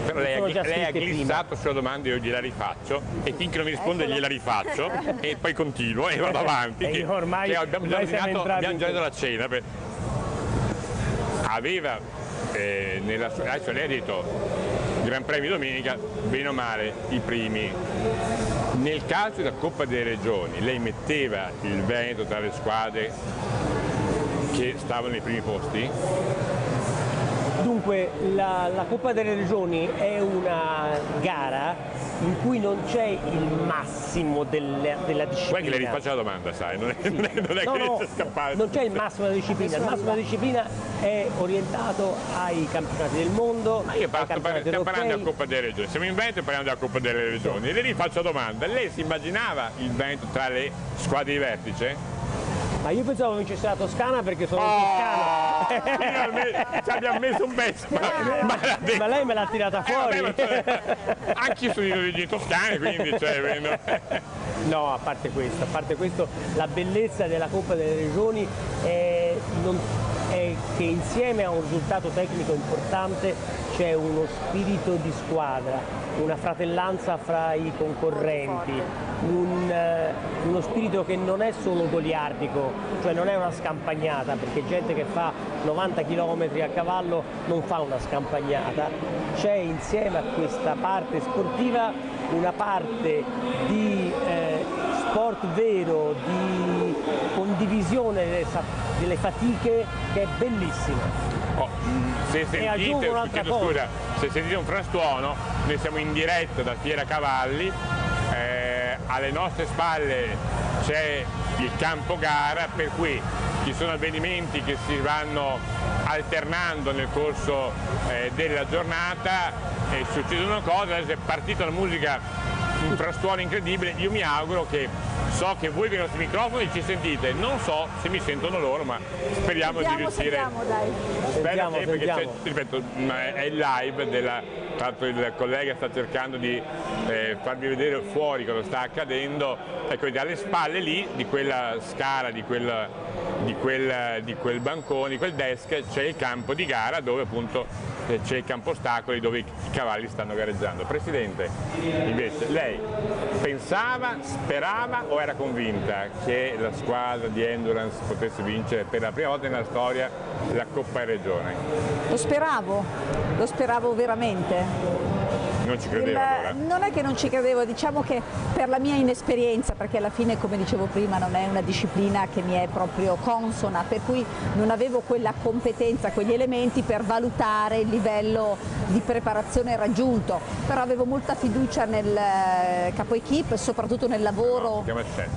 Però lei ha glissato sulla domanda e io gliela rifaccio e finché non mi risponde gliela rifaccio e poi continuo e vado avanti. E ormai abbiamo già dato la cena. Aveva adesso lei ha detto Gran Premio domenica, bene o male i primi. Nel caso della Coppa delle Regioni lei metteva il Veneto tra le squadre che stavano nei primi posti? Dunque la Coppa delle Regioni è una gara in cui non c'è il massimo della disciplina. Guarda che le rifaccio la domanda, sai, non è che riesce a scappare. Non c'è il massimo della disciplina, il massimo della disciplina è orientato ai campionati del mondo, ai campionati europei. Stiamo parlando della Coppa delle Regioni, siamo in Veneto e parliamo della Coppa delle Regioni. E le rifaccio la domanda, lei si immaginava il Veneto tra le squadre di vertice? Ma io pensavo vincesse la Toscana perché sono toscano. Ci abbiamo messo un pezzo. Ma lei me l'ha tirata fuori. Anche io sono di origini toscane, quindi No, a parte questo, la bellezza della Coppa delle Regioni è che insieme a un risultato tecnico importante c'è uno spirito di squadra, una fratellanza fra i concorrenti, uno spirito che non è solo goliardico, cioè non è una scampagnata, perché gente che fa 90 km a cavallo non fa una scampagnata, c'è insieme a questa parte sportiva una parte di sport vero, di condivisione delle fatiche che è bellissima. Se sentite un frastuono, noi siamo in diretta da Fiera Cavalli, alle nostre spalle c'è il campo gara, per cui ci sono avvenimenti che si vanno alternando nel corso della giornata e succedono cose. Adesso è partita la musica, un frastuono incredibile. Io mi auguro so che voi con i nostri microfoni ci sentite, non so se mi sentono loro, ma speriamo di riuscire. Sentiamo, perché ripeto, è il live tra l'altro il collega sta cercando di farvi vedere fuori cosa sta accadendo. Ecco, alle spalle lì di quella scala, di quel bancone, di quel desk, c'è il campo di gara dove appunto c'è il campo ostacoli dove i cavalli stanno gareggiando. Presidente, invece lei pensava, sperava o era convinta che la squadra di Endurance potesse vincere per la prima volta nella storia la Coppa Regione? Lo speravo veramente. Non ci credevo allora? Non è che non ci credevo, diciamo che per la mia inesperienza, perché alla fine, come dicevo prima, non è una disciplina che mi è proprio consona, per cui non avevo quella competenza, quegli elementi per valutare il livello di preparazione raggiunto, però avevo molta fiducia nel capo equipe, soprattutto nel lavoro. Si chiama chef.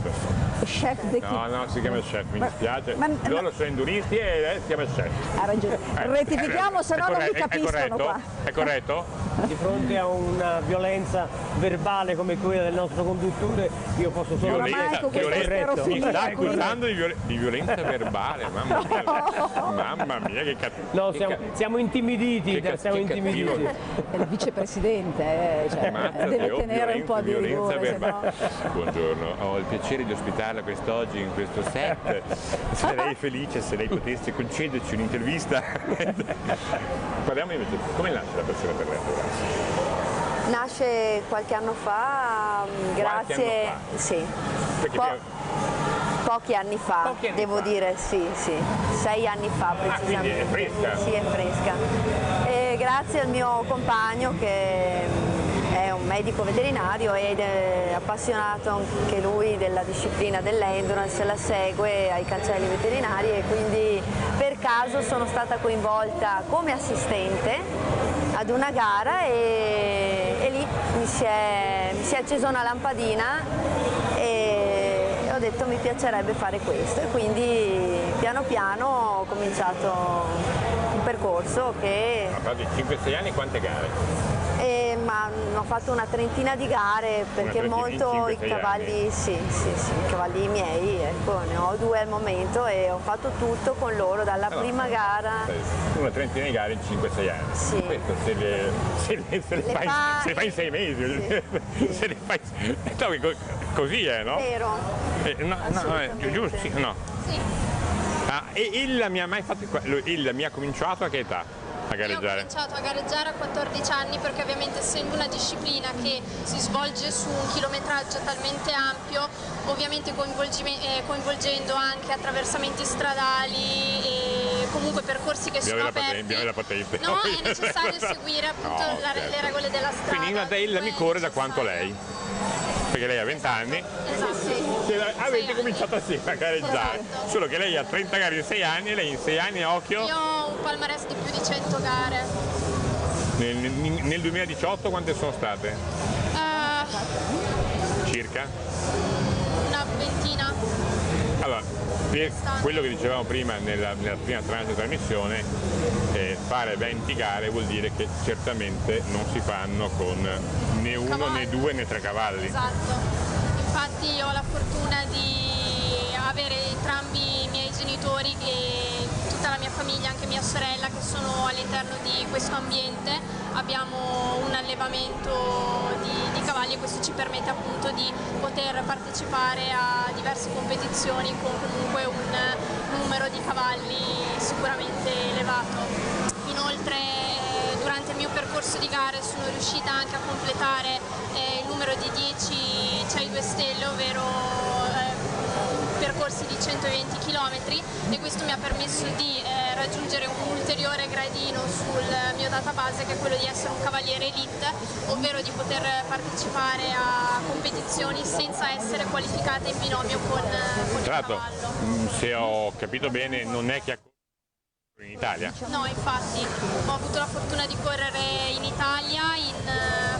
Chef d'equipe. No, si chiama chef, mi dispiace. Loro sono enduristi e si chiama chef. Ha ragione. Rettifichiamo, se no non mi capiscono qua. È corretto? Di fronte a una violenza verbale come quella del nostro conduttore, io posso solo mi sta accusando di violenza verbale, mamma mia che cattivo. No, siamo intimiditi, siamo intimiditi. È il vicepresidente, deve tenere un po' di rigore. Buongiorno, ho il piacere di ospitarla quest'oggi in questo set. Sarei felice se lei potesse concederci un'intervista. Parliamo invece, come nasce la passione per l'endurance? Nasce qualche anno fa, grazie, sì, pochi anni fa, devo dire, sì, 6 anni fa precisamente. Quindi è fresca? Sì, è fresca. E grazie al mio compagno che è un medico veterinario ed è appassionato anche lui della disciplina dell'endurance, la segue ai cancelli veterinari e quindi per caso sono stata coinvolta come assistente ad una gara e lì mi si è accesa una lampadina e ho detto mi piacerebbe fare questo e quindi piano piano ho cominciato percorso che... Ha fatto 5-6 anni, quante gare? Ma ho fatto una trentina di gare perché molto i cavalli, sì, i cavalli miei, ecco, ne ho 2 al momento e ho fatto tutto con loro dalla prima gara. Una trentina di gare in 5-6 anni. Sì. Questo se le fai in 6 mesi. Sì. Se le fai... No, così è, no? Vero. Giusto, sì, no. Sì. Ah, e il mi ha mai fatto il mi ha cominciato a che età? A gareggiare? Io ho cominciato a gareggiare a 14 anni perché ovviamente essendo una disciplina che si svolge su un chilometraggio talmente ampio, ovviamente coinvolgendo anche attraversamenti stradali e comunque percorsi che sono aperti. La patente. No, è necessario seguire appunto le regole della strada. Quindi Natalia mi corre da quanto lei? Perché lei ha 20 anni, avete cominciato assieme a gareggiare, solo che lei ha 30 gare in 6 anni e lei in 6 anni, occhio... Io ho un palmarès di più di 100 gare. Nel 2018 quante sono state? Circa? Una ventina. Allora, per quello che dicevamo prima nella prima tranche di trasmissione, fare 20 gare vuol dire che certamente non si fanno con né uno, cavalli, né 2, né 3 cavalli. Esatto, infatti ho la fortuna di avere entrambi i miei genitori e tutta la mia famiglia, anche mia sorella, che sono all'interno di questo ambiente. Abbiamo un allevamento di cavalli e questo ci permette appunto di poter partecipare a diverse competizioni con comunque un numero di cavalli sicuramente elevato. Inoltre durante il mio percorso di gare sono riuscita anche a completare il numero di 10 CEI 2 stelle, ovvero percorsi di 120 km, e questo mi ha permesso di raggiungere un ulteriore gradino sul mio database, che è quello di essere un cavaliere elite, ovvero di poter partecipare a competizioni senza essere qualificata in binomio con il cavallo. Se ho capito bene, non è che ha in Italia? No, infatti ho avuto la fortuna di correre in Italia, in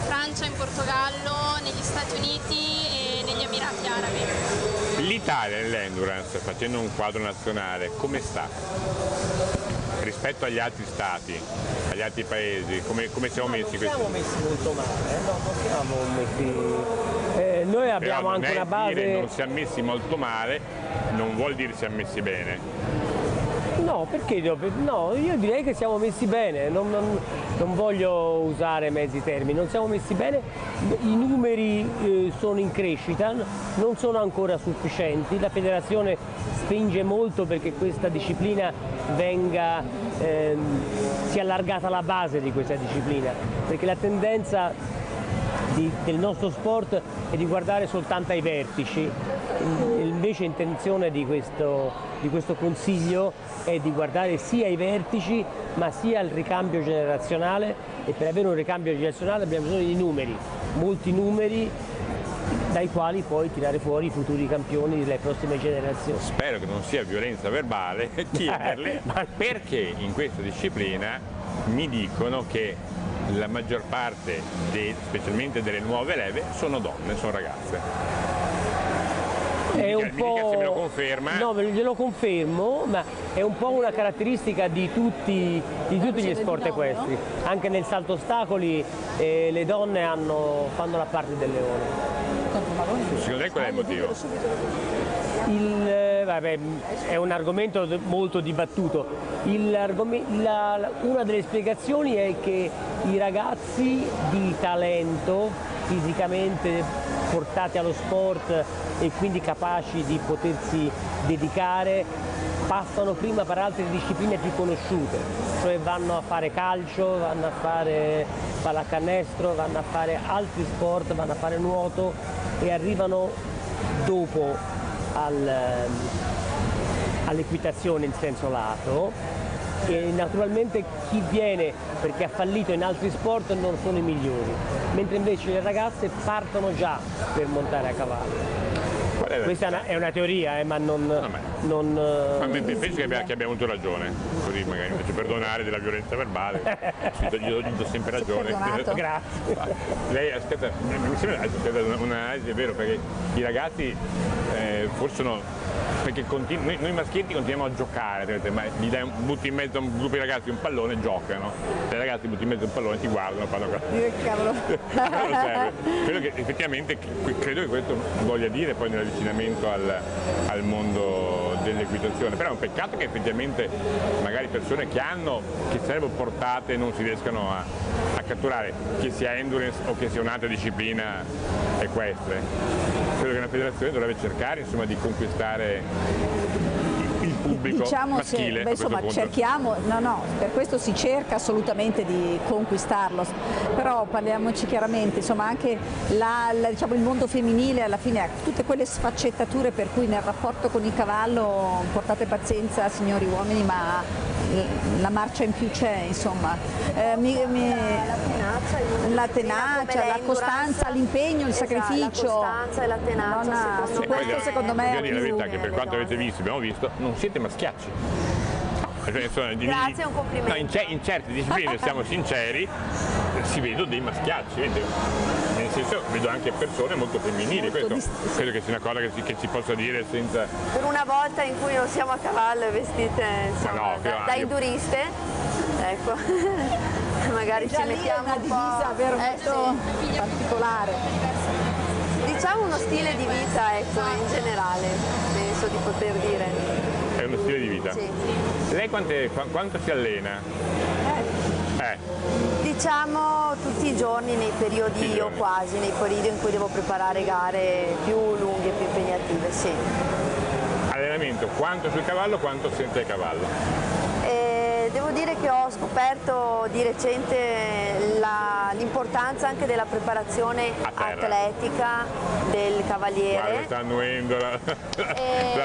Francia, in Portogallo, negli Stati Uniti e negli Emirati Arabi. L'Italia nell'endurance, facendo un quadro nazionale, come sta? Rispetto agli altri stati, agli altri paesi, come siamo messi? Non siamo messi molto male, no? Non siamo messi... noi abbiamo anche una base... Dire non siamo messi molto male, non vuol dire siamo messi bene. No, perché? No, io direi che siamo messi bene, non voglio usare mezzi termini, non siamo messi bene, i numeri sono in crescita, non sono ancora sufficienti, la federazione spinge molto perché questa disciplina sia allargata la base di questa disciplina, perché la tendenza del nostro sport è di guardare soltanto ai vertici, invece intenzione di questo consiglio è di guardare sia ai vertici ma sia al ricambio generazionale, e per avere un ricambio generazionale abbiamo bisogno di numeri, molti numeri, dai quali poi tirare fuori i futuri campioni delle prossime generazioni. Spero che non sia violenza verbale chiederle perché in questa disciplina mi dicono che la maggior parte, specialmente delle nuove leve, sono donne, sono ragazze. È un po'... se me lo conferma. No, glielo confermo, ma è un po' una caratteristica di tutti gli sport equestri. Anche nel salto ostacoli le donne fanno la parte del leone. Secondo lei qual è il motivo? È un argomento molto dibattuto. Una delle spiegazioni è che i ragazzi di talento, fisicamente portati allo sport e quindi capaci di potersi dedicare, passano prima per altre discipline più conosciute, cioè vanno a fare calcio, vanno a fare pallacanestro, vanno a fare altri sport, vanno a fare nuoto e arrivano dopo all'equitazione in senso lato, e naturalmente chi viene perché ha fallito in altri sport non sono i migliori, mentre invece le ragazze partono già per montare a cavallo. Questa è una teoria, ma non... Ma penso che abbia avuto ragione, così magari mi faccio perdonare della violenza verbale, gli do sempre ragione. Grazie. Lei, aspetta, mi sembra un'analisi, è vero, perché i ragazzi forse perché noi maschietti continuiamo a giocare, ma butti in mezzo a un gruppo di ragazzi un pallone e giocano, se i ragazzi butti in mezzo a un pallone ti guardano, fanno cavolo. Credo che effettivamente che questo voglia dire poi nell'avvicinamento al mondo dell'equitazione, però è un peccato che effettivamente magari persone che sarebbero portate non si riescano a catturare, che sia endurance o che sia un'altra disciplina equestre. Credo che una federazione dovrebbe cercare insomma di conquistare il pubblico maschile. Insomma, cerchiamo, per questo si cerca assolutamente di conquistarlo, però parliamoci chiaramente, insomma anche diciamo, il mondo femminile alla fine ha tutte quelle sfaccettature per cui nel rapporto con il cavallo portate pazienza signori uomini, ma la marcia in più c'è, insomma. La tenacia, la costanza, l'impegno, il sacrificio. La costanza e la tenacia, questo secondo me è la verità che per quanto avete visto, abbiamo visto, non siete maschiacci. Grazie, è un complimento. In certe discipline, siamo sinceri, si vedono dei maschiacci, nel senso vedo anche persone molto femminili, questo credo che sia una cosa che si possa dire senza... Per una volta in cui non siamo a cavallo e vestite insomma, da induriste, ecco, magari ci mettiamo una divisa molto particolare. Diciamo uno stile di vita, ecco, in generale, penso di poter dire. È uno stile di vita? Sì. Lei quanto si allena? Diciamo tutti i giorni nei periodi o quasi, nei periodi in cui devo preparare gare più lunghe, più impegnative, sì. Allenamento, quanto sul cavallo, quanto senza il cavallo? Devo dire che ho scoperto di recente l'importanza anche della preparazione atletica del cavaliere. Guarda, sta annuendo la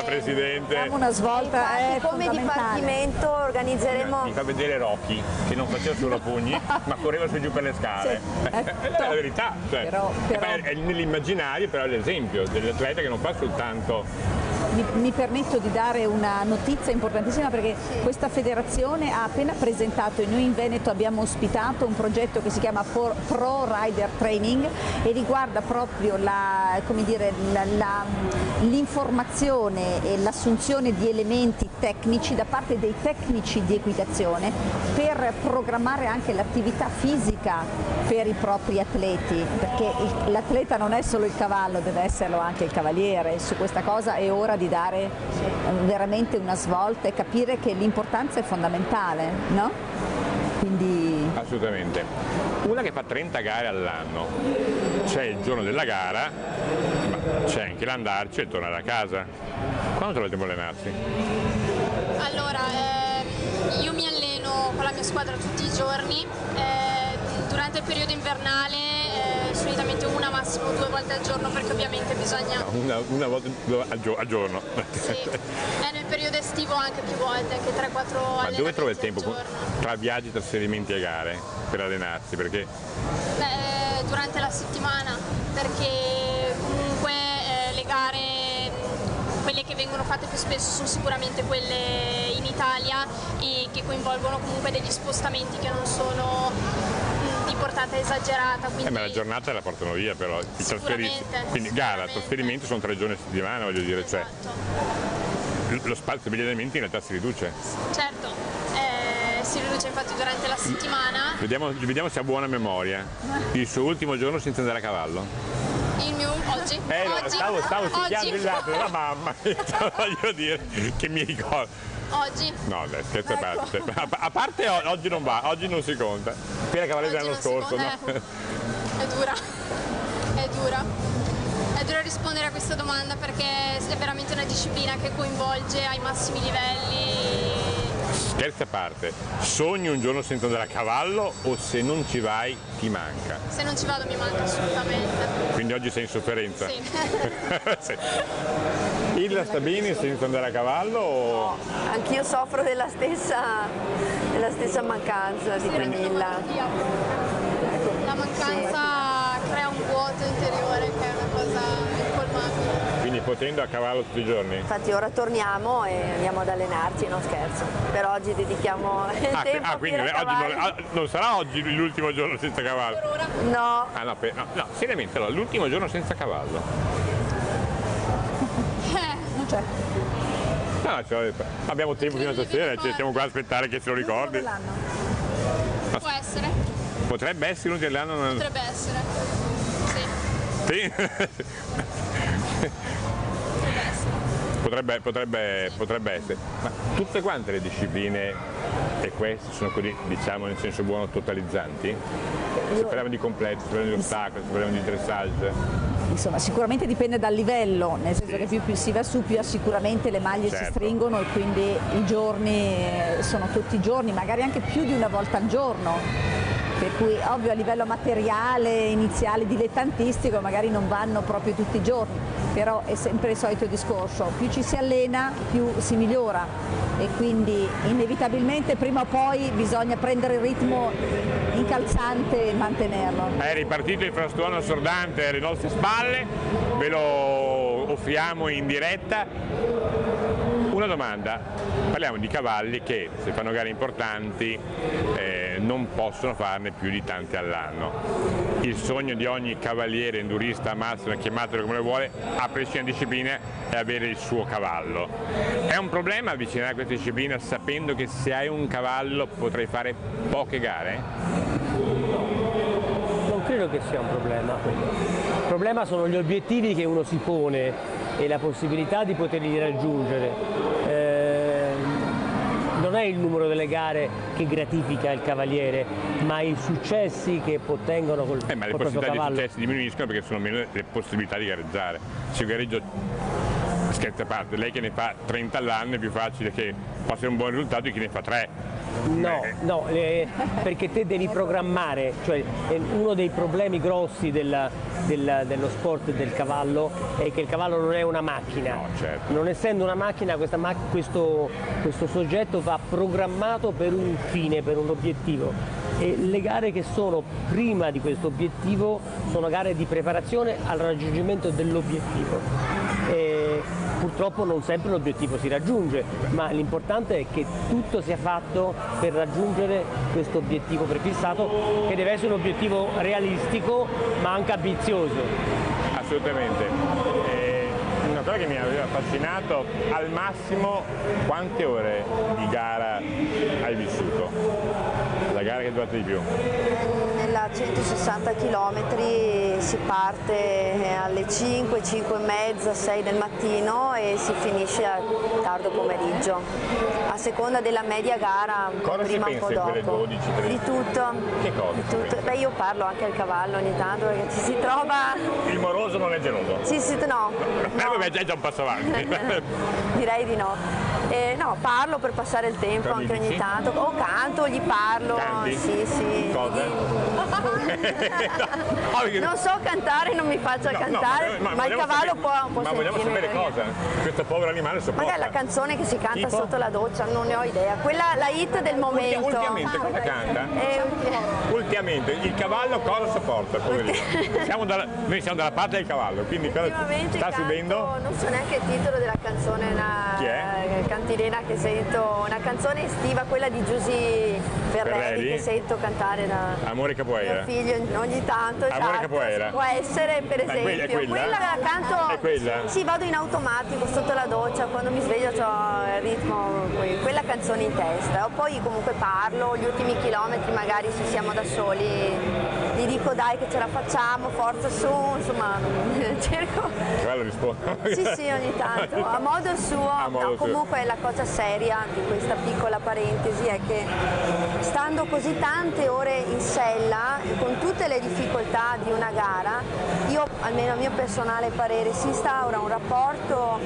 Presidente. Diamo una svolta, come Dipartimento organizzeremo... Mi fa vedere Rocky, che non faceva solo pugni, ma correva su e giù per le scale. È la verità. Cioè, però... È nell'immaginario, però è l'esempio dell'atleta che non fa soltanto... Mi permetto di dare una notizia importantissima perché questa federazione ha appena presentato e noi in Veneto abbiamo ospitato un progetto che si chiama Pro Rider Training e riguarda proprio l'informazione e l'assunzione di elementi tecnici da parte dei tecnici di equitazione per programmare anche l'attività fisica per i propri atleti, perché l'atleta non è solo il cavallo, deve esserlo anche il cavaliere. Su questa cosa è ora di dare veramente una svolta e capire che l'importanza è fondamentale, no? Quindi... Assolutamente. Una che fa 30 gare all'anno, c'è il giorno della gara, ma c'è anche l'andarci e il tornare a casa. Quando trovate tempo allenarsi? Allora, io mi alleno con la mia squadra tutti i giorni, durante il periodo invernale solitamente una, massimo 2 volte al giorno, perché ovviamente bisogna... Una volta al giorno? Sì, nel periodo estivo anche più volte, anche 3-4 allenamenti. Ma dove trova il tempo tra viaggi, trasferimenti e gare per allenarsi? Perché? Durante la settimana, perché comunque le gare, quelle che vengono fatte più spesso sono sicuramente quelle in Italia e che coinvolgono comunque degli spostamenti che non sono di portata esagerata. Quindi... ma la giornata la portano via però, quindi gara, trasferimento sono 3 giorni a settimana, voglio dire, esatto. Cioè lo spazio degli allenamenti in realtà si riduce. Certo, si riduce infatti durante la settimana. Vediamo se ha buona memoria. Il suo ultimo giorno senza andare a cavallo? Il mio oggi? Oggi. Stavo succhiando il lato della mamma, voglio dire, che mi ricordo. Oggi? No, dai, scherzo a parte. A parte oggi non va, oggi non si conta. Qui la cavaliere dell'anno scorso, no? È dura. È dura rispondere a questa domanda perché è veramente una disciplina che coinvolge ai massimi livelli. Scherzi a parte, sogni un giorno senza andare a cavallo o se non ci vai ti manca? Se non ci vado mi manca assolutamente. Quindi oggi sei in sofferenza? Sì. Sì. Ilda sta bene senza andare a cavallo? O... No, anch'io soffro della stessa mancanza di Camilla. La mancanza crea un vuoto interiore che è una cosa incolmabile. Quindi potendo a cavallo tutti i giorni? Infatti ora torniamo e andiamo ad allenarci, no scherzo. Per oggi dedichiamo tempo quindi oggi non sarà oggi l'ultimo giorno senza cavallo? Per ora? No. No, seriamente, allora, l'ultimo giorno senza cavallo? No, abbiamo tempo fino a stasera, ci stiamo qua a aspettare che se lo ricordi. Può essere. Potrebbe essere l'ultimo dell'anno. Potrebbe essere. Sì. Potrebbe essere. Ma tutte quante le discipline e queste sono così, diciamo nel senso buono, totalizzanti? Se parliamo di completo, se parliamo di ostacoli, se parliamo di dressage. Insomma, sicuramente dipende dal livello, nel senso che più si va su, più sicuramente le maglie si stringono e quindi i giorni sono tutti i giorni, magari anche più di una volta al giorno. Per cui ovvio a livello materiale, iniziale, dilettantistico magari non vanno proprio tutti i giorni, però è sempre il solito discorso, più ci si allena più si migliora e quindi inevitabilmente prima o poi bisogna prendere il ritmo incalzante e mantenerlo. È ripartito il frastuono assordante alle nostre spalle, ve lo offriamo in diretta. Una domanda, parliamo di cavalli che se fanno gare importanti non possono farne più di tante all'anno. Il sogno di ogni cavaliere, endurista, master, chiamatelo come vuole, a prescindere da disciplina, è avere il suo cavallo. È un problema avvicinare a questa disciplina sapendo che se hai un cavallo potrai fare poche gare? Non credo che sia un problema. Il problema sono gli obiettivi che uno si pone e la possibilità di poterli raggiungere. Non è il numero delle gare che gratifica il cavaliere, ma i successi che ottengono col ma le proprio possibilità cavallo. di successi diminuiscono perché sono meno le possibilità di gareggiare. Se io gareggio, scherzo a parte, lei che ne fa 30 all'anno è più facile che possa un buon risultato di chi ne fa 3. No, perché te devi programmare, cioè uno dei problemi grossi dello sport del cavallo è che il cavallo non è una macchina. No, certo. Non essendo una macchina, questo soggetto va programmato per un fine, per un obiettivo. E le gare che sono prima di questo obiettivo sono gare di preparazione al raggiungimento dell'obiettivo. Purtroppo non sempre l'obiettivo si raggiunge, ma l'importante è che tutto sia fatto per raggiungere questo obiettivo prefissato, che deve essere un obiettivo realistico ma anche ambizioso. Assolutamente. Una cosa che mi aveva affascinato, al massimo quante ore di gara hai vissuto? La gara che è durata di più? Nella 160 km si parte alle 5, 5 e mezza, 6 del mattino e si finisce a tardo pomeriggio, a seconda della media gara, un po' prima un po' dopo. 12, 13? Di tutto. Che cosa? Di tutto. Beh, io parlo anche al cavallo ogni tanto perché ci si trova... Il moroso non è geloso? No. Vabbè, già un passo avanti. Direi di no. No, parlo per passare il tempo anche ogni tanto, o canto, gli parlo. Canti? Sì. Cosa? Non so cantare, non mi faccia cantare, ma il cavallo può Ma vogliamo sapere cosa? Questo povero animale sopporta. Magari la canzone che si canta tipo? Sotto la doccia, non ne ho idea. Quella, la hit del momento. Ultimamente cosa canta? Ultimamente il cavallo cosa sopporta, poverino? Noi siamo dalla parte del cavallo, quindi cosa sta subendo? Non so neanche il titolo della canzone, Chi è? cantilena che sento, una canzone estiva, quella di Giusy Ferreri, che sento cantare da Amore Capoeira. mio figlio ogni tanto. Amore Capoeira. Può essere, per esempio. È quella? La canto. È quella? Sì, vado in automatico sotto la doccia, quando mi sveglio ho il ritmo, quella canzone in testa. Poi comunque parlo, gli ultimi chilometri magari se siamo da soli gli dico dai che ce la facciamo, forza su, insomma cerco. Quello risponde. Sì, ogni tanto, a modo suo. Comunque la cosa seria di questa piccola parentesi è che stando così tante ore in sella, con tutte le difficoltà di una gara, io, almeno a mio personale parere, si instaura un rapporto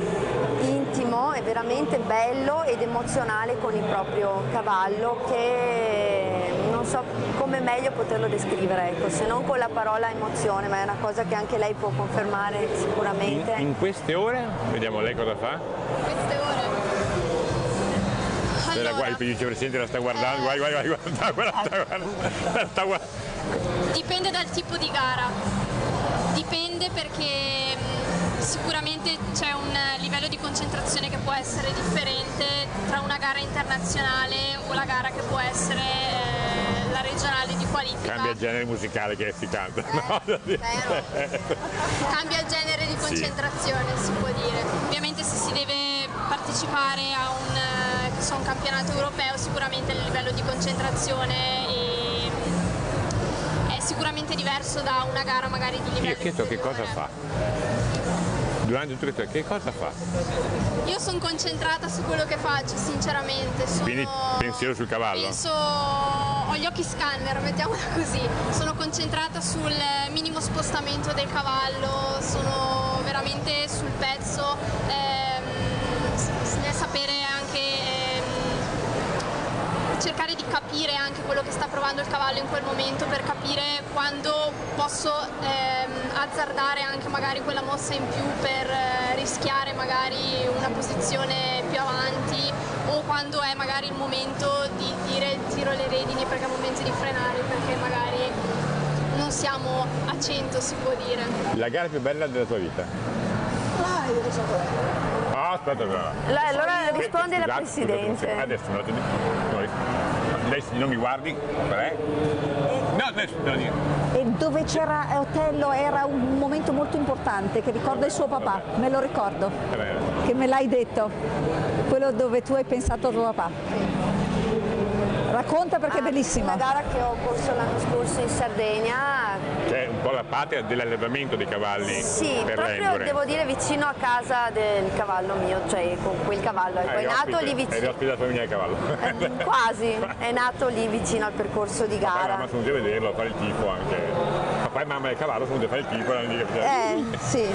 intimo e veramente bello ed emozionale con il proprio cavallo che non so come meglio poterlo descrivere, ecco, se non con la parola emozione, ma è una cosa che anche lei può confermare sicuramente. In queste ore, vediamo lei cosa fa. Queste ore? Allora, il vicepresidente la sta guardando, guarda. Dipende dal tipo di gara, dipende perché sicuramente c'è un livello di concentrazione che può essere differente tra una gara internazionale o la gara che può essere la regionale di qualifica. Cambia il genere musicale che si canta. No? Cambia il genere di concentrazione, si può dire. Ovviamente se si deve partecipare partecipare a un campionato europeo, sicuramente il livello di concentrazione è sicuramente diverso da una gara magari di livello. Io ho chiesto che cosa fa. Durante tutto questo, che cosa fa? Io sono concentrata su quello che faccio, sinceramente. Quindi pensiero sul cavallo? Ho gli occhi scanner, mettiamola così. Sono concentrata sul minimo spostamento del cavallo, sono veramente sul pezzo, nel sapere anche cercare di capire anche quello che sta provando il cavallo in quel momento, per capire quando posso azzardare anche magari quella mossa in più per rischiare magari una posizione più avanti, o quando è magari il momento di dire tiro le redini perché è il momento di frenare, perché magari non siamo a 100, si può dire. La gara più bella della tua vita? Aspetta. Allora rispondi alla Presidente. Adesso lei non mi guardi? Qual è? No, adesso non dire. E dove c'era Otello era un momento molto importante che ricorda il suo papà, me lo ricordo, che me l'hai detto, quello dove tu hai pensato al tuo papà. Racconta perché è bellissima. Una gara che ho corso l'anno scorso in Sardegna. Cioè un po' la patria dell'allevamento dei cavalli. Sì, per proprio devo dire vicino a casa del cavallo mio, cioè con quel cavallo. È nato lì vicino. Hai ospitato mia cavallo? Quasi, è nato lì vicino al percorso di gara. Papà e mamma sono venuti a vederlo, a fare il tifo anche. Papà e mamma del cavallo sono venuti a fare il tifo. Sì,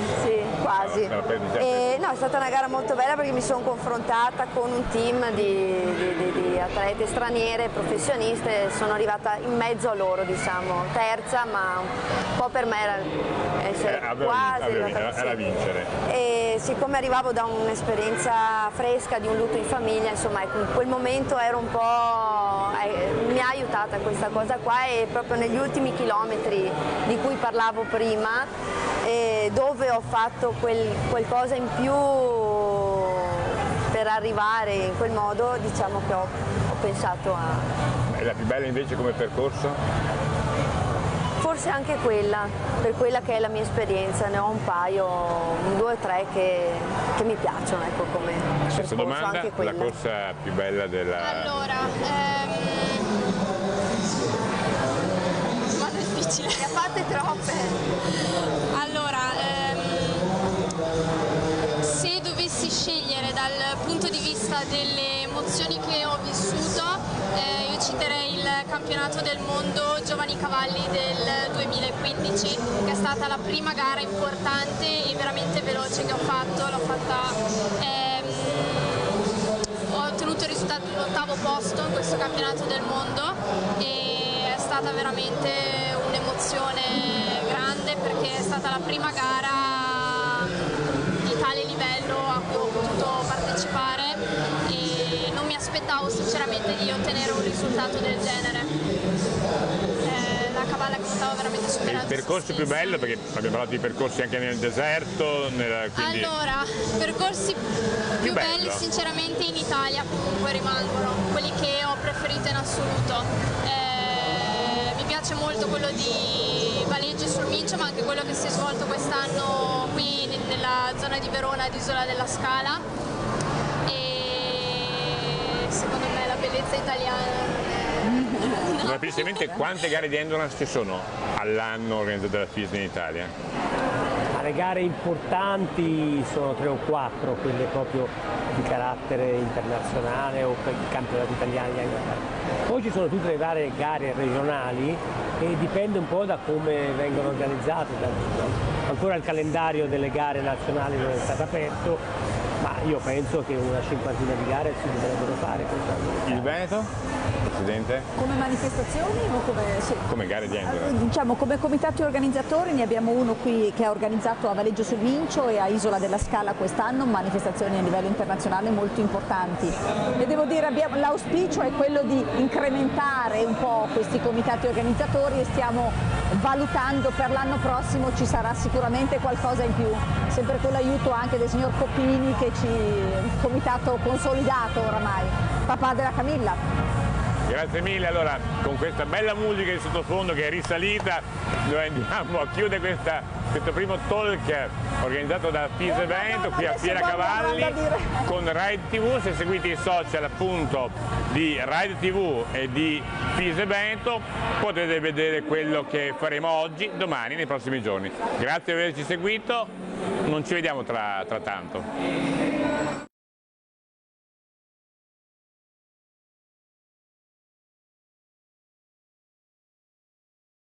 quasi. No, è stata una gara molto bella perché mi sono confrontata con un team di atlete straniere, professioniste, sono arrivata in mezzo a loro, diciamo, terza, ma un po' per me era essere quasi era vincere. E siccome arrivavo da un'esperienza fresca di un lutto in famiglia, insomma, ecco, in quel momento ero un po', mi ha aiutata questa cosa qua, e proprio negli ultimi chilometri di cui parlavo prima, dove ho fatto qualcosa in più per arrivare in quel modo, diciamo che ho pensato a... E la più bella invece come percorso? Forse anche quella, per quella che è la mia esperienza, ne ho un paio, 2 o 3 che mi piacciono, ecco, come Stessa domanda, anche quella. La corsa più bella della... Allora, ma difficile. Ne ha fatte troppe. Allora, se dovessi scegliere dal punto di vista delle emozioni che ho vissuto, io citerei il campionato del mondo Giovani Cavalli del 2015, che è stata la prima gara importante e veramente veloce che ho fatto. L'ho fatta, ho ottenuto il risultato di 8° posto in questo campionato del mondo, e è stata veramente un'emozione grande perché è stata la prima gara di tale livello a cui ho potuto partecipare, e non mi aspettavo sinceramente di ottenere un risultato del genere. La cavalla che stava veramente superando. Il percorso più bello, perché abbiamo parlato di percorsi anche nel deserto, quindi... Allora, percorsi più belli sinceramente in Italia comunque rimangono quelli che ho preferito in assoluto. Mi piace molto quello di Valeggio sul Mincio, ma anche quello che si è svolto quest'anno qui nella zona di Verona ad Isola della Scala, e secondo me la bellezza italiana. Rapidamente, quante gare di endurance ci sono all'anno organizzate dalla FISM in Italia? Le gare importanti sono 3 o 4, quelle proprio di carattere internazionale o campionati italiani. Poi ci sono tutte le varie gare regionali e dipende un po' da come vengono organizzate. Ancora il calendario delle gare nazionali non è stato aperto, ma io penso che una 50ina di gare si dovrebbero fare quest'anno. Il Veneto? Presidente? Come manifestazioni o come... Sì. Come gare di endurance? Diciamo, come comitati organizzatori ne abbiamo uno qui che ha organizzato a Valeggio sul Mincio e a Isola della Scala quest'anno, manifestazioni a livello internazionale molto importanti. E devo dire, l'auspicio è quello di incrementare un po' questi comitati organizzatori, e stiamo valutando per l'anno prossimo, ci sarà sicuramente qualcosa in più, sempre con l'aiuto anche del signor Coppini, che comitato consolidato oramai, papà della Camilla. Grazie mille, allora con questa bella musica di sottofondo che è risalita noi andiamo a chiudere questo primo talk organizzato da Pisa Veneto qui a Fiera Cavalli con Ride TV. Se seguite i social appunto di Ride TV e di Pisa Veneto potete vedere quello che faremo oggi, domani, nei prossimi giorni. Grazie per averci seguito, non ci vediamo tra tanto.